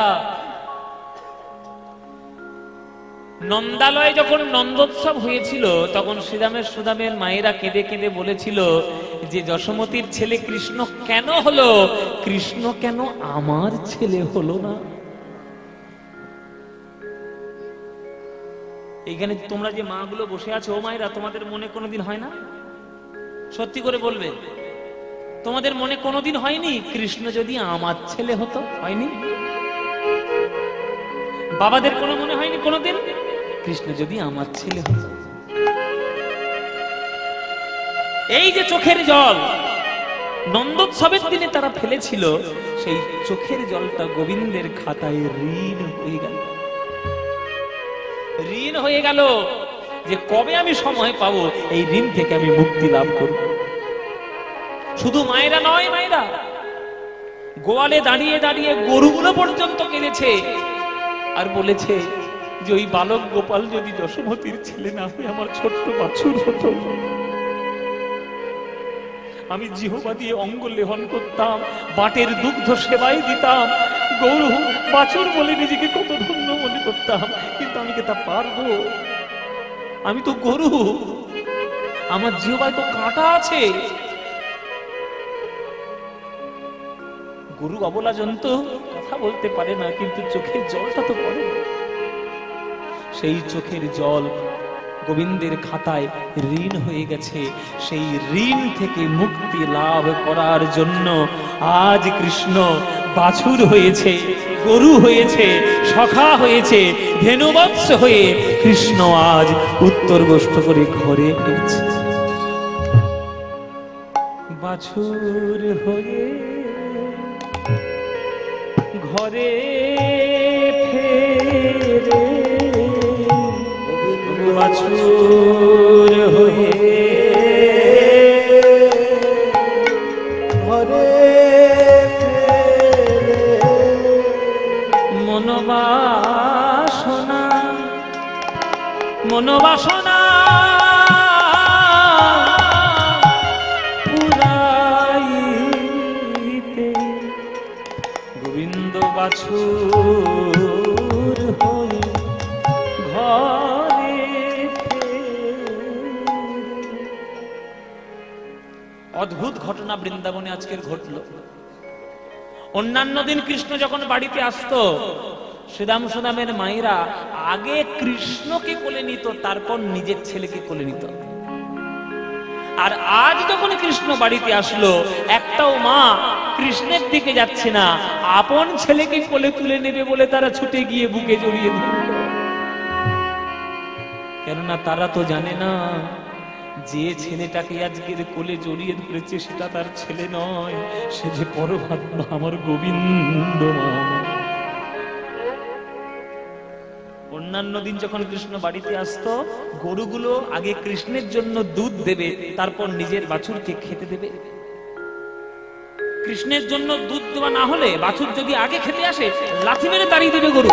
নন্দালয়ে যখন নন্দোৎসব হয়েছিল তখন সুদামের মায়েরা কেঁদে কেঁদে বলেছিল যে যশোমতির ছেলে কৃষ্ণ কেন হলো? কৃষ্ণ কেন আমার ছেলে হলো না? এইখানে তোমরা যে মা গুলো বসে আছো, ও মায়েরা, তোমাদের মনে কোনোদিন হয় না? সত্যি করে বলবে, তোমাদের মনে কোনোদিন হয়নি কৃষ্ণ যদি আমার ছেলে হতো? হয়নি? বাবাদের কোনো মনে হয়নি কোনোদিন কৃষ্ণ যদি আমার ছেলে হতো? এই যে চোখের জল নন্দোৎসবের দিনে তারা ফেলেছিল, সেই চোখের জলটা গোবিন্দের খাতায় ঋণ হয়ে গেল। ঋণ হয়ে গেল যে কবে আমি সময় পাবো এই ঋণ থেকে আমি মুক্তি লাভ করব। শুধু মায়েরা নয়, মায়েরা গোয়ালে দাঁড়িয়ে দাঁড়িয়ে গরুগুলো পর্যন্ত কেঁদেছে আর বলেছে যে ওই বালক গোপাল যদি যশোমতির ছেলে না হয়ে আমার ছোট্ট বাছুর হতো, আমি জিহ্বা দিয়ে অঙ্গ লেহন করতাম, বাটের দুগ্ধ সেবাই দিতাম, গরু বাছুর বলে নিজেকে কত ধন্য মনে করতাম, কিন্তু আমি কি তা পারবো? আমি তো গরু, আমার জিহ্বায় তো কাঁটা আছে। গরু অবলা জন্তু, কথা বলতে পারে না, কিন্তু চোখের জলটা তো পড়ে। সেই চোখের জল গোবিন্দের খাতায় ঋণ হয়ে গেছে। সেই ঋণ থেকে মুক্তি লাভ করার জন্য আজ কৃষ্ণ বাছুর হয়েছে, গরু হয়েছে, সখা হয়েছে, ধেনুবৎস হয়ে কৃষ্ণ আজ উত্তর গোষ্ঠ করে ঘরে ফিরছে। বাছুর হয়ে ঘরে ফেরে, বাছুর হয়ে ঘরে মনোবাসনা মনোবাসনা পুরাইতে গোবিন্দ বাছুর হয়ে ঘরে। অদ্ভুত ঘটনা বৃন্দাবনে আজকের ঘটলো। অন্যান্য দিন কৃষ্ণ যখন বাড়িতে আসতো, সুদাম সুদামের মায়েরা আগে কৃষ্ণকে কোলে নিত, তারপর নিজের ছেলেকে কোলে নিত। আর আজ যখন কৃষ্ণ বাড়িতে আসলো, একটাও মা কৃষ্ণের দিকে যাচ্ছে না, আপন ছেলেকে কোলে তুলে নেবে বলে তারা ছুটে গিয়ে বুকে জড়িয়ে ধরল। কেননা তারা তো জানে না যে ছেলেটাকে আজকের কোলে জড়িয়ে ধরেছে সেটা তার ছেলে নয়, সে যে পরমাত্মা আমার গোবিন্দ মা। অন্যান্য দিন যখন কৃষ্ণ বাড়িতে আসতো, গরুগুলো আগে কৃষ্ণের জন্য দুধ দেবে, তারপর নিজের বাছুরকে খেতে দেবে। কৃষ্ণের জন্য দুধ দেওয়া না হলে বাছুর যদি আগে খেতে আসে, লাথি মেরে তাড়িয়ে দেবে গরু।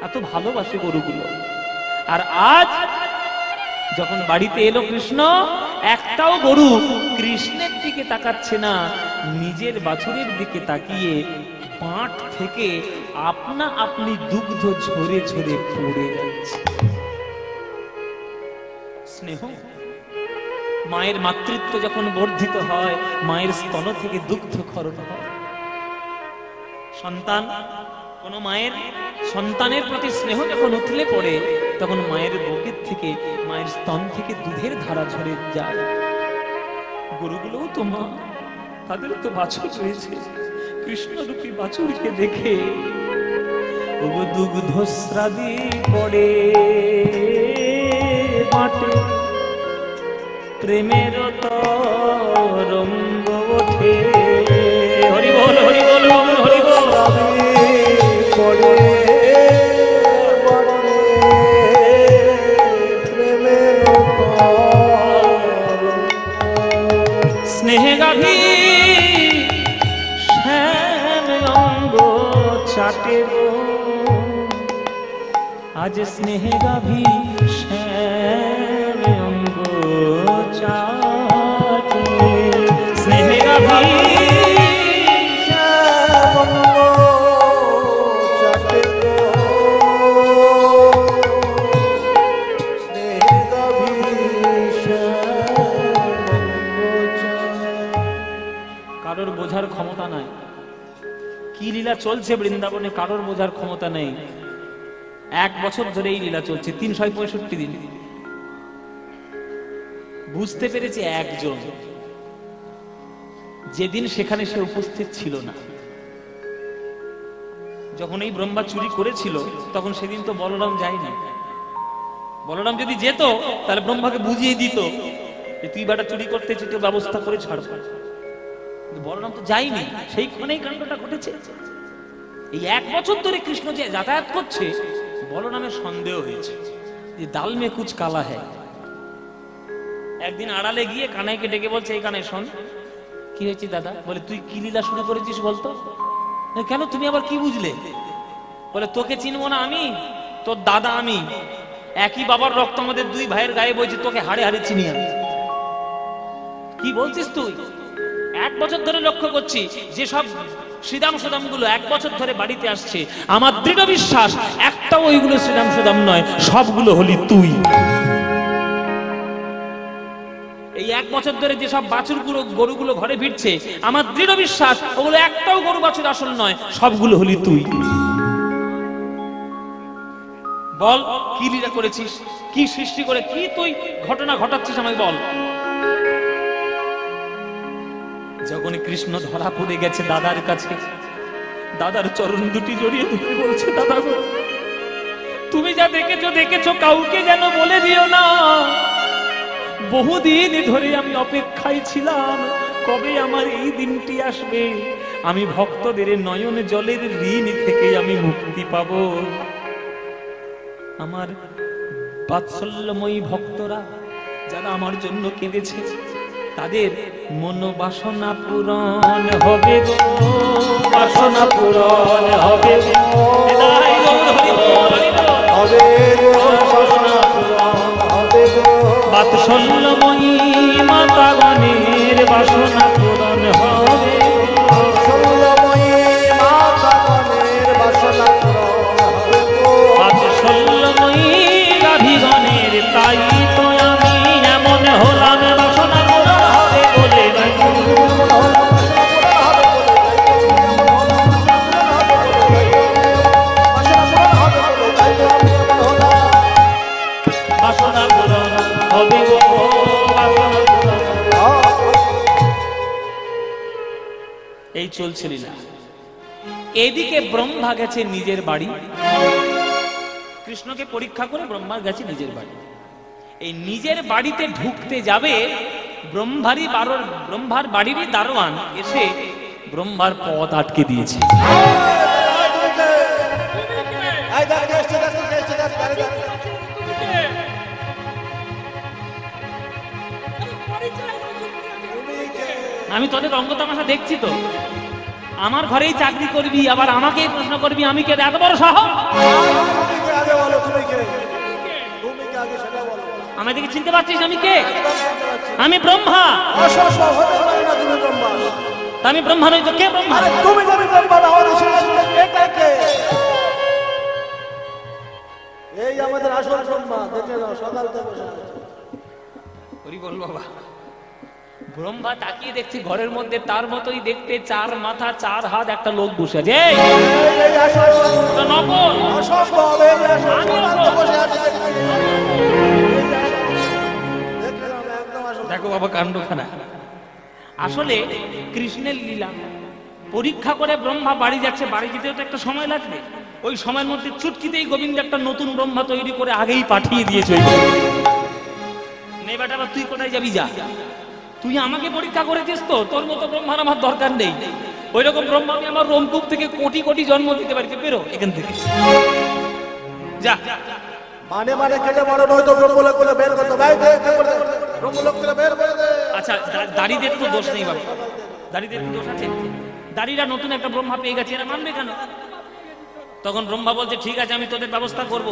এত ভালোবাসে গরুগুলো। আর আজ যখন বাড়িতে এলো কৃষ্ণ, একটাও গরু কৃষ্ণের দিকে তাকাচ্ছে না, নিজের বাছুরের দিকে তাকিয়ে পাঁট থেকে আপনা আপনি দুগ্ধ ঝরে ঝরে পড়ে যাচ্ছে। স্নেহ, মায়ের মাতৃত্ব যখন বর্ধিত হয়, মায়ের স্তন থেকে দুগ্ধ ক্ষরণ হয়। সন্তান, কোন মায়ের সন্তানের প্রতি স্নেহ যখন উথলে পড়ে, তখন মায়ের বুকের থেকে, মায়ের স্তন থেকে দুধের ধারা ঝরে যায়। গরুগুলোও তো মা, তাদের তো বাছুর রয়েছে। কৃষ্ণরূপী বাছুরকে দেখে দুগ্ধস্রাবী পড়ে মাঠে, প্রেমের তরঙ্গ ওঠে। হরি বল, হরি বল, হরি বল। পড়ে স্নেহে গাভী শ্যাম অঙ্গ চাটে, আজ স্নেহে গাভী শ্যাম অঙ্গ চাটে। স্নেহে গাভী কারোর বোঝার ক্ষমতা নাই। কি লীলা চলছে বৃন্দাবনে কারোর বোঝার ক্ষমতা নেই। 1 বছর ধরে এই লীলা চলছে, 365 দিন। বুঝতে পেরেছে একজন, যেদিন সেখানে সে উপস্থিত ছিল না। যখন এই ব্রহ্মা চুরি করেছিল, তখন সেদিন তো বলরাম যায়নি। বলরাম যদি যেত তাহলে ব্রহ্মাকে বুঝিয়ে দিত যে তুই বেটা চুরি করতেছিস, তুই ব্যবস্থা করে ছাড়ব। বলরাম তো যায়নি, সেইখানেই কাণ্ডটা ঘটেছে। এই 1 বছর ধরে কৃষ্ণ যে যাতায়াত করছে, বলরামের সন্দেহ হয়েছে যে দাল মে কুছ কালা হ্যায়। একদিন আড়ালে গিয়ে কানাইকে ডেকে বলছে, এই কানাই শোন, কি হয়েছে দাদা? বলে তুই কি লীলা শুরু করেছিস বলতো? কেন, তুমি আবার কি বুঝলে? বলে তোকে চিনবো না আমি, তোর দাদা আমি, একই বাবার রক্ত আমাদের 2 ভাইয়ের গায়ে বইছে, তোকে হাড়ে হাড়ে চিনি আমি। কি বলছিস তুই? 1 বছর ধরে লক্ষ্য করছি যে সব শ্রীদাম সুদাম গুলো 1 বছর ধরে বাড়িতে আসছে, আমার দৃঢ় বিশ্বাস একটাও ওইগুলো শ্রীদাম সুদাম নয়, সবগুলো হলি তুই। এই 1 বছর ধরে যে সব বাছুরগুলো গরুগুলো ঘরে ফিরছে, আমার দৃঢ় বিশ্বাস ওগুলো একটাও গরু বাছুর আসল নয়, সবগুলো হলি তুই। বল কি লীলা করেছিস, কি সৃষ্টি করে, কি তুই ঘটনা ঘটাচ্ছিস আমায় বল। যখন কৃষ্ণ ধরা পড়ে গেছে দাদার কাছে, দাদার চরণ দুটি জড়িয়ে ধরে বলছে, দাদা গো, তুমি যা দেখেছো কাউকে যেন বলে দিও না। বহুদিন ধরে আমি অপেক্ষায় ছিলাম, কবে আমার এই দিনটি আসবে, আমি ভক্তদের নয়ন জলের ঋণ থেকে আমি মুক্তি পাব। আমার বাৎসল্যময়ী ভক্তরা যারা আমার জন্য কেঁদেছে, তাদের মনোবাসনা পূরণ হবে গো, বাসনা পূরণ হবে গো, বাৎসল্যময়ী মাতাগণের বাসনা পূরণ হবে, বাৎসল্যময়ী গাভীগণের, তাই তো আমি এমন হলাম, বাসনা পূরণ হবে বলে। বাসনা পূরণ হবে গো, এই চলছিল না। এদিকে ব্রহ্মা গেছে নিজের বাড়ি, কৃষ্ণকে পরীক্ষা করে ব্রহ্মা গেছে নিজের বাড়ি। এই নিজের বাড়িতে ঢুকতে যাবে, ব্রহ্মার বাড়িরই দারোয়ান এসে ব্রহ্মার পথ আটকে দিয়েছে। আমি তোদের রঙ্গ তামাশা দেখছি তো, আমার ঘরেই চাকরি করবি, আবার আমাকেই প্রশ্ন করবি আমি কে? এত বড় সাহস! আমাদেরকে চিনতে পারছিস আমি কে? আমি ব্রহ্মা। আমি ব্রহ্মা নই তো কে ব্রহ্মা? এই আমাদের আসল ব্রহ্মা, দেখে নাও সকাল থেকে বসে আছে। হরি বল বাবা। ব্রহ্মা তাকিয়ে দেখছি ঘরের মধ্যে তার মতোই দেখতে, 4 মাথা 4 হাত একটা লোক বসে আছে। দেখো বাবা কাণ্ডখানা। আসলে কৃষ্ণের লীলা পরীক্ষা করে ব্রহ্মা বাড়ি যাচ্ছে, বাড়ি যেতেও তো একটা সময় লাগবে। ওই সময়ের মধ্যে চুটকিতেই গোবিন্দ একটা নতুন ব্রহ্মা তৈরি করে আগেই পাঠিয়ে দিয়েছে। নেবাটা তুই কোথায় যাবি যা, তুই আমাকে পরীক্ষা করেছিস তো, তোর মতো ব্রহ্মার আমার দরকার নেই। ওই রকম ব্রহ্মা আমি আমার রোমকূপ থেকে কোটি কোটি জন্ম দিতে পারি, বেরো এখান থেকে যা। মানে কেটে বড় নয় তো ব্রহ্মলোক করে বের করতে ভাই, ব্রহ্মলোক করে বের করে দে। আচ্ছা দাড়িদের তো দোষ নেই বাবা, দাড়িদের কি দোষ আছে? দাড়িরা নতুন একটা ব্রহ্মা পেয়ে গেছে, এরা মানবে কেন? তখন ব্রহ্মা বলছে ঠিক আছে আমি তোদের ব্যবস্থা করব।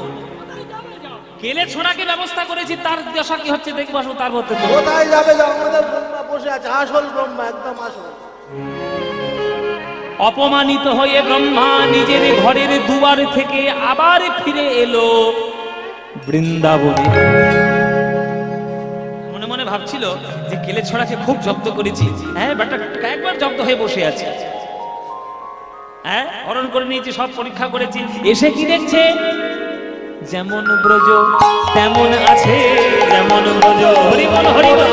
কেলে ছোড়াকে ব্যবস্থা করেছি, তার দশা কি হচ্ছে দেখবো, আসো তার মধ্যে কোথায় যাবে? আমাদের ব্রহ্মা বসে আছে, আসল ব্রহ্মা, একদম আসল। অপমানিত হয়ে ব্রহ্মা নিজের ঘরের দুয়ার থেকে আবার ফিরে এলো বৃন্দাবনে। মনে মনে ভাবছিল যে কেলে ছড়াকে খুব জব্দ করেছি, হ্যাঁ বেটা একবার জব্দ হয়ে বসে আছে, হ্যাঁ হরণ করে নিয়েছি, সব পরীক্ষা করেছি। এসে কি দেখছে? যেমন ব্রজ তেমন আছে, যেমন ব্রজ, হরি বল হরি বল,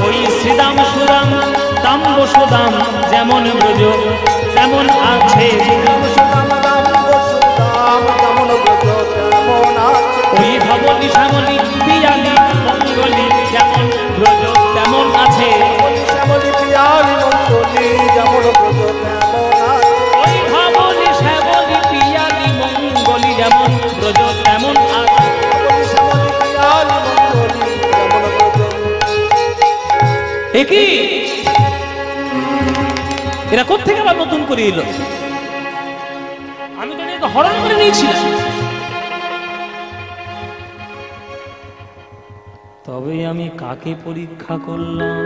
ওই শ্রীদাম সুদাম দাম বসুদাম, যেমন ব্রজ তেমন আছে, তেমন ধবলি শ্যামলি পিয়ালি মঙ্গলি যেমন ব্রজ তেমন আছে। শ্যামলি পিয়ালি মঙ্গলি যেমন ব্রজ তেমন আছে। ওই ধবলি শ্যামলি পিয়ালি মঙ্গলি যেমন ব্রজ তেমন আছে। শ্যামলি পিয়ালি মঙ্গলি যেমন ব্রজ। একই এরা কোত্থেকে আবার নতুন করে এলো? আমি তো এটাকে হরণ করে নিয়েছিলাম। তবে আমি কাকে পরীক্ষা করলাম?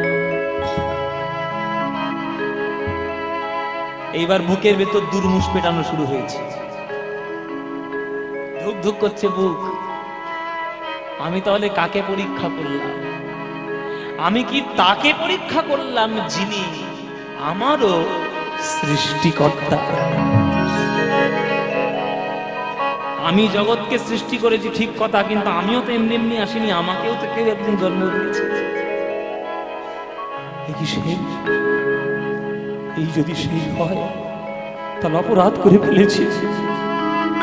এইবার বুকের ভেতর দুর্মুষ পেটানো শুরু হয়েছে, ধুক ধুক করছে বুক। আমি তাহলে কাকে পরীক্ষা করলাম? আমি কি তাকে পরীক্ষা করলাম যিনি আমারও সৃষ্টিকর্তা? আমি জগৎকে সৃষ্টি করেছি ঠিক কথা, কিন্তু আমিও তো এমনি এমনি আসিনি, আমাকেও তো কেউ একদিন জন্ম দিয়েছে। এই যদি সেই হয় তাহলে অপরাধ করে ফেলেছি।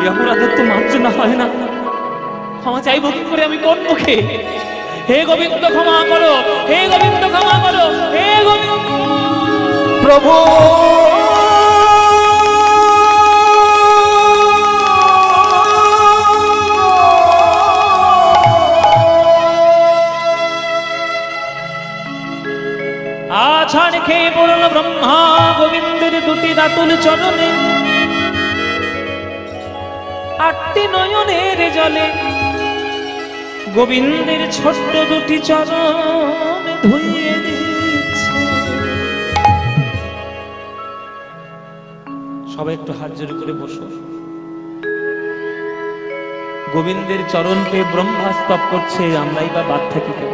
এই অপরাধের তো মার্জনা হয় না, ক্ষমা চাইব কি করে আমি? কোন মুখে? হে গোবিন্দ ক্ষমা করো, হে গোবিন্দ ক্ষমা করো, হে গোবিন্দ। প্রভু আছাড় খেয়ে পড়ল ব্রহ্মা গোবিন্দের দুটি দাতুল চরণে, আটটি নয়নের জলে গোবিন্দের ছোট্ট দুটি চরণ ধুইয়ে দিচ্ছে। সবাই একটু হাত জোড় করে বসো। গোবিন্দের চরণ পেয়ে ব্রহ্মা স্তব করছে, আমরাই বা বাদ থাকি কেন?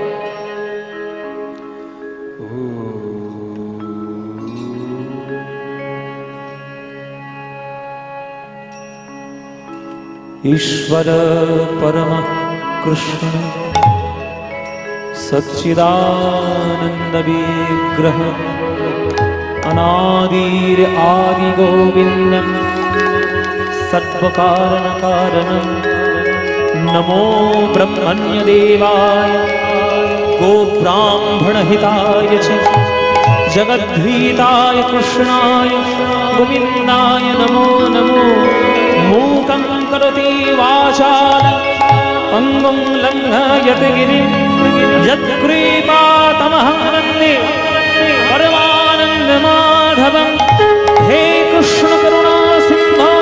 ईश्वर परम कृष्ण सच्चिदानंद विग्रह अनादिर आदि गोविंदम सर्वकारण कारणम नमो ब्रह्मण्य देवाय गो ब्राह्मण हिताय च जगद्भीताय कृष्णाय गोविंदाय नमो नमो। मूकं करोति वाचालं अंगुं लंघयति गिरिं यत्कृपातमहं वन्दे परमानन्दमाधवं। हे कृष्ण करुणा सिन्धो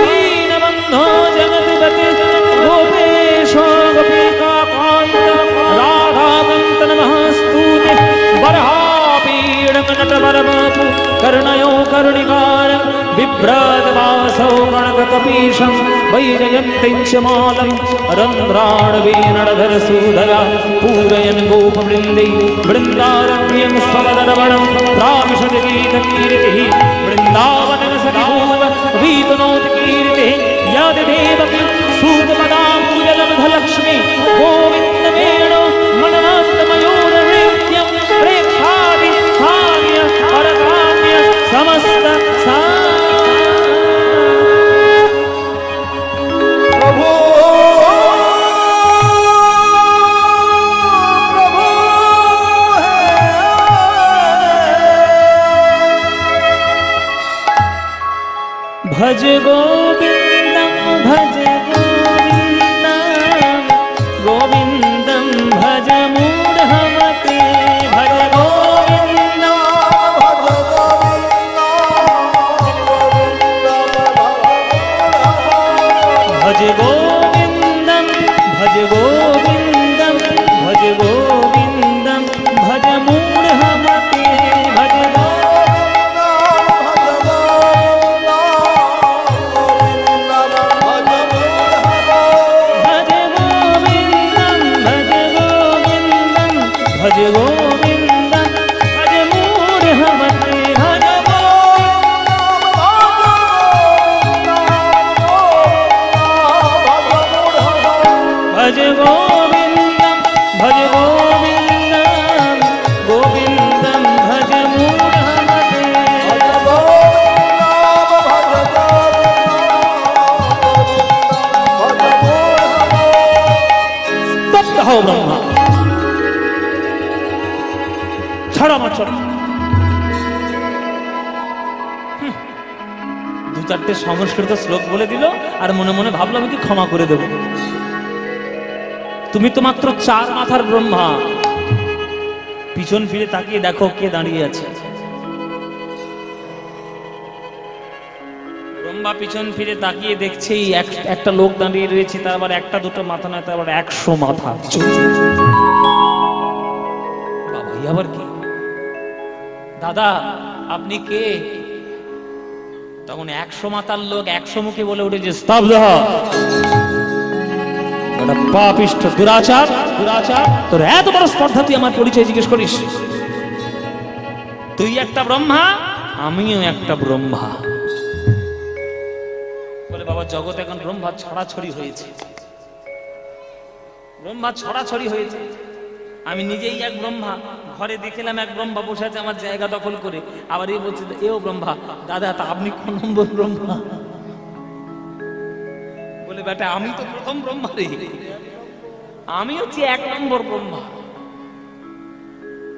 दीनबन्धो जगत्पते गोपेश गोपिकान्त राधाकान्त नमस्तुते। वरापीडनटवरवपु कर्णयो कर्णिकार बिभ्रद्वासौ गणकपीशं वैजयन्तीं च मालं रन्ध्राणवीनडधरसूदया पूरयन् गोपवृन्दै वृन्दारण्यं स्ववदरवणं प्राविशति गीतकीर्तिः वृन्दावनसखिभूव वीतनोति कीर्तिः यदिदेवकी सूतपदाम्बुजलब्धलक्ष्मी गोविन्दमेणो मननात्मयूरनृत्यं प्रेक्षादि स्थान्य परकाम्य समस्त भज गोविंदम भज गोविंदम गोविंदम भज मूढ़मते भज गोविंदम भज गोविंदम भज गोविंदम भज गोविंदम भज मूढ़मते भज চারটে সংস্কৃত শ্লোক বলে দিল, আর মনে মনে ভাবলো আমি কি ক্ষমা করে দেব। তুমি তো মাত্র 4 মাথার ব্রহ্মা। পিছন ফিরে তাকিয়ে দেখো কে দাঁড়িয়ে আছে। ব্রহ্মা পিছন ফিরে তাকিয়ে দেখছে একটা লোক দাঁড়িয়ে রয়েছে, তার আবার একটা দুটো মাথা নয়, তার আবার 100 মাথা। বাবা আবার কি? দাদা আপনি কে? তখন 100 মাথার লোক 100 মুখে বলে উঠেছে, স্তব্ধ হ, পাপিষ্ঠ দুরাচার, দুরাচার, তোর এত বড় স্পর্ধা, তুই আমার পরিচয় জিজ্ঞেস করিস? তুই একটা ব্রহ্মা, আমিও একটা ব্রহ্মা। বলে বাবা জগৎ এখন ব্রহ্মা ছড়াছড়ি হয়েছে, ব্রহ্মা ছড়াছড়ি হয়েছে। আমি নিজেই এক ব্রহ্মা, ঘরে দেখলাম এক ব্রহ্মা বসে আছে আমার জায়গা দখল করে, আবার এই বলছে এও ব্রহ্মা। দাদা তা আপনি কোন নম্বর ব্রহ্মা? বলে বেটা আমি তো প্রথম ব্রহ্মা রে, আমি হচ্ছি 1 নম্বর ব্রহ্মা।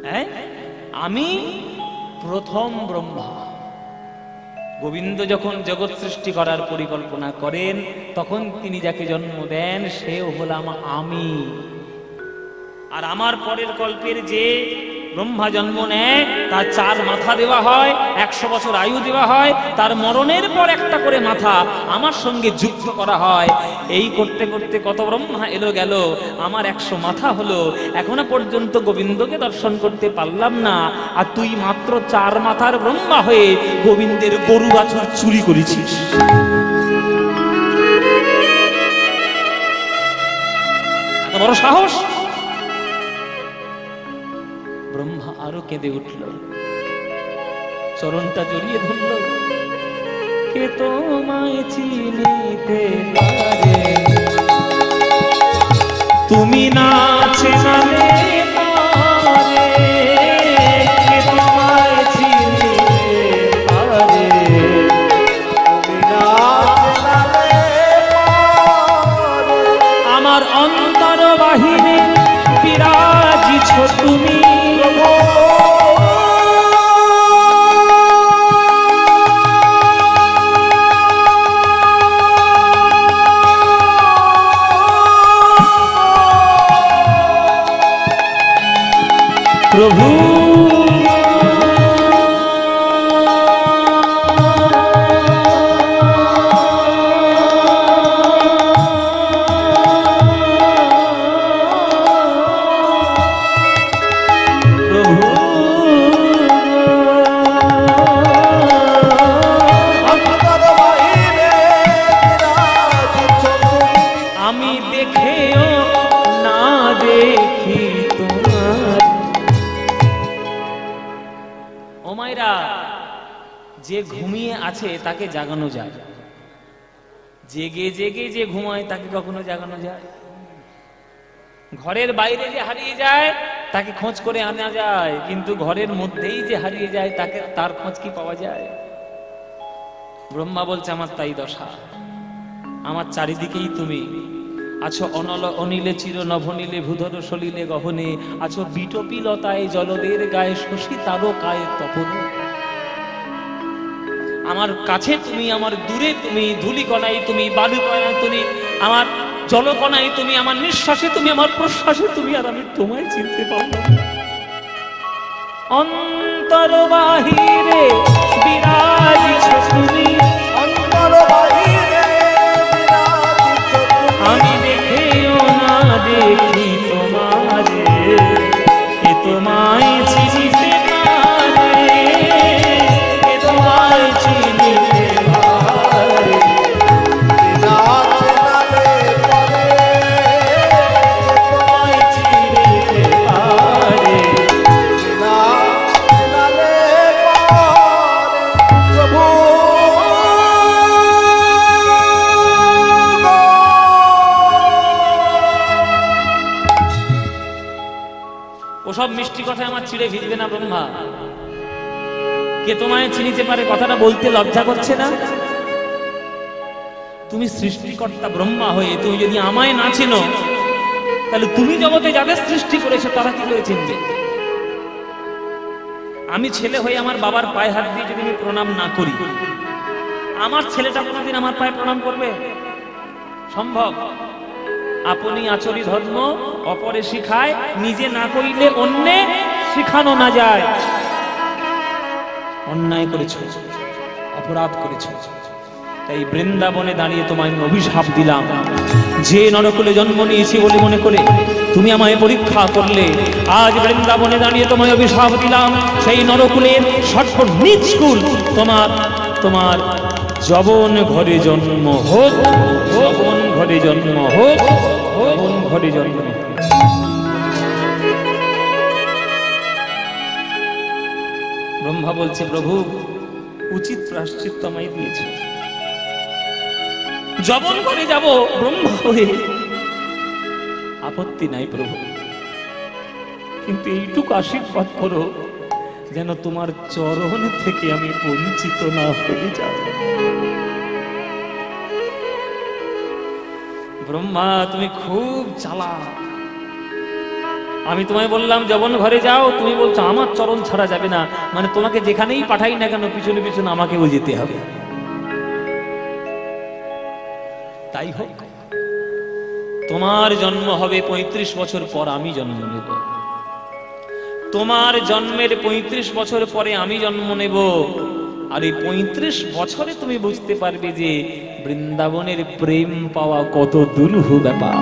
হ্যাঁ আমি প্রথম ব্রহ্মা। গোবিন্দ যখন জগৎ সৃষ্টি করার পরিকল্পনা করেন, তখন তিনি যাকে জন্ম দেন সেও হলাম আমি। আর আমার পরের কল্পের যে ব্রহ্মা জন্ম নেয় তার 4 মাথা দেওয়া হয়, 100 বছর আয়ু দেওয়া হয়, তার মরণের পর একটা করে মাথা আমার সঙ্গে যুক্ত করা হয়। এই করতে করতে কত ব্রহ্মা এলো গেল, আমার 100 মাথা হলো। এখনো পর্যন্ত গোবিন্দকে দর্শন করতে পারলাম না, আর তুই মাত্র 4 মাথার ব্রহ্মা হয়ে গোবিন্দের গরু বাছুর চুরি করেছিস। এত বড় সাহস! ব্রহ্মা আরো কেঁদে উঠল, চরণটা জড়িয়ে ধরল। কে তোমায় চিনিতে পারে, তুমি না চেনালে পারে। কে তোমায় চিনিতে পারে, তুমি না চেনালে পারে। আমার অন্তর বাহিরে বিরাজিছ তুমি, প্রভু। আমি দেখেও না দেখি তোমার। ও মায়েরা, যে ঘুমিয়ে আছে তাকে জাগানো যায়, জেগে জেগে যে ঘুমায় তাকে কখনো জাগানো যায়? ঘরের বাইরে যে হারিয়ে যায় তাকে খোঁজ করে আনা যায়, কিন্তু ঘরের মধ্যেই যে হারিয়ে যায় তাকে তার খোঁজ কি পাওয়া যায়? ব্রহ্মা বলছে আমার তাই দশা, আমার চারিদিকেই তুমি আছো। অনল অনিলে চির নভনীলে ভূধর সলিলে গহনে, আছো বিটপি লতায় জলদের গায়ে শশী তারকায় তপনে। আমার কাছে তুমি, আমার দূরে তুমি, ধূলিকণায় তুমি, বালুকণায় তুমি, আমার জলকণায় তুমি, আমার নিঃশ্বাসে তুমি, আমার প্রশ্বাসে তুমি, আর আমি তোমায় চিনতে পারলাম না। অন্তর বাহিরে বিরাজিছ তুমি, অন্তর বাহিরে বিরাজিছ তুমি। আমি দেখেও না দেখি তোমারে, এ তোমায় চিনিতে পারে, এ তোমায় চিনিতে পারে। না চেনালে পারে, তোমায় চিনিতে পারে। না চেনালে পারে, প্রভু। ওসব মিষ্টি কথা আমার চিড়ে ভিজবে না ব্রহ্মা। কে তোমায় চিনিতে পারে কথাটা বলতে লজ্জা করছে না? তুমি সৃষ্টিকর্তা ব্রহ্মা হয়ে তুমি যদি আমায় না চেনো, তাহলে তুমি জগতে যাদের সৃষ্টি করেছো তারা কি করে চিনবে? আমি ছেলে হয়ে আমার বাবার পায়ে হাত দিয়ে যদি আমি প্রণাম না করি, আমার ছেলেটা কোনোদিন আমার পায়ে প্রণাম করবে? সম্ভব? আপনি আচরি ধর্ম অপরে শিখায়, নিজে না করিলে অন্যে শিখানো না যায়। অন্যায় করেছ, অপরাধ করেছ, তাই বৃন্দাবনে দাঁড়িয়ে তোমায় আমি অভিশাপ দিলাম। যে নরকুলে জন্ম নিয়েছি বলে মনে করে তুমি আমায় পরীক্ষা করলে, আজ বৃন্দাবনে দাঁড়িয়ে তোমায় অভিশাপ দিলাম। সেই নরকুলের সর্বনীচ কুল তোমার যবন ঘরে জন্ম হোক, যবন ঘরে জন্ম হোক, যবন ঘরে জন্ম হোক। ব্রহ্মা বলছে, প্রভু উচিত প্রায়শ্চিত্ত আমায় দিয়েছে, যবন করে যাব ব্রহ্মা হয়ে, আপত্তি নাই প্রভু, কিন্তু এইটুকু আশীর্বাদ করো যেন তোমার চরণ থেকে আমি বঞ্চিত না হয়ে যাব। ব্রহ্মা তুমি খুব চালাক, আমি তোমায় বললাম যবন ঘরে যাও, তুমি বলছো আমার চরণ ছাড়া যাবে না, মানে তোমাকে যেখানেই পাঠাই না কেন পিছনে পিছনে আমাকেও যেতে হবে। তাই হোক, তোমার জন্ম হবে 35 বছর পর আমি জন্ম নেব, তোমার জন্মের 35 বছর পরে আমি জন্ম নেব, আর এই 35 বছরে তুমি বুঝতে পারবে যে বৃন্দাবনের প্রেম পাওয়া কত দুরূহ ব্যাপার।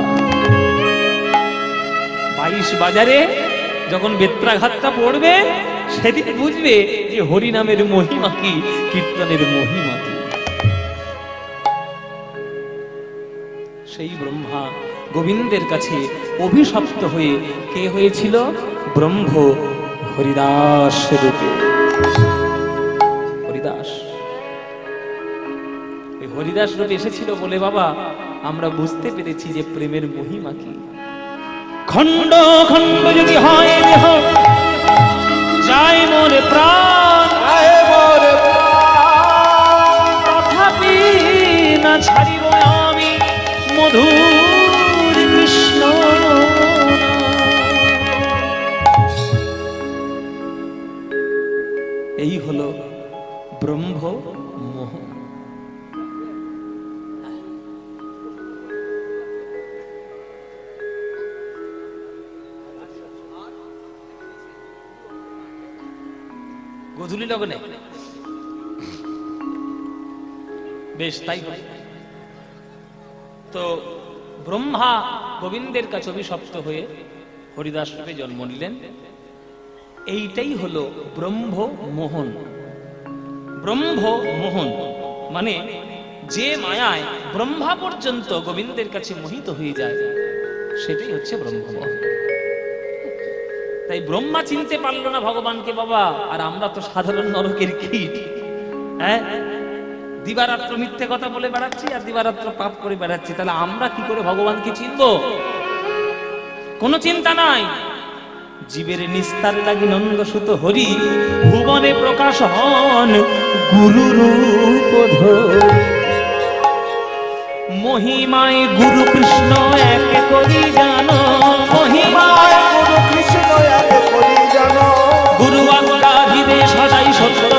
22 বাজারে যখন বেত্রাঘাতটা পড়বে সেদিন বুঝবে যে হরিনামের মহিমা কি, কীর্তনের মহিমা কি। সেই ব্রহ্মা গোবিন্দের কাছে অভিশপ্ত হয়ে কে হয়েছিল? ব্রহ্ম হরিদাস রূপে। হরিদাস, হরিদাস রূপে এসেছিল বলে বাবা আমরা বুঝতে পেরেছি যে প্রেমের মহিমা কি। খণ্ড খণ্ড যদি হয় দেহ, যায় মোর প্রাণ, তথাপি না ছাড়িব আমি মধুর কৃষ্ণ। এই হলো ব্রহ্ম মোহন। গোধূলি লগনে বেশ, তাই তো ব্রহ্মা গোবিন্দের কাছে অভিশপ্ত হয়ে হরিদাস রূপে জন্ম নিলেন। এইটাই হলো ব্রহ্ম মোহন। ব্রহ্ম মোহন মানে যে মায়ায় ব্রহ্মা পর্যন্ত গোবিন্দের কাছে মোহিত হয়ে যায়, সেটাই হচ্ছে ব্রহ্মমোহন। তাই ব্রহ্মা চিনতে পারলো না ভগবানকে বাবা, আর আমরা তো সাধারণ নরকের কীট। হ্যাঁ, দিবারাত্র মিথ্যে কথা বলে বেড়াচ্ছি আর দিবারাত্র পাপ করে বেড়াচ্ছি, তাহলে আমরা কি করে ভগবানকে চিনবো? কোনো চিন্তা নাই। জীবের নিস্তার লাগি নন্দসুত হরি, ভুবনে প্রকাশ হন গুরু রূপ ধরি। মহিমায় গুরু কৃষ্ণ এক করি জানো, মহিমায় গুরু কৃষ্ণ এক করি জানো। গুরু আজ্ঞা দিবে সদাই সত্য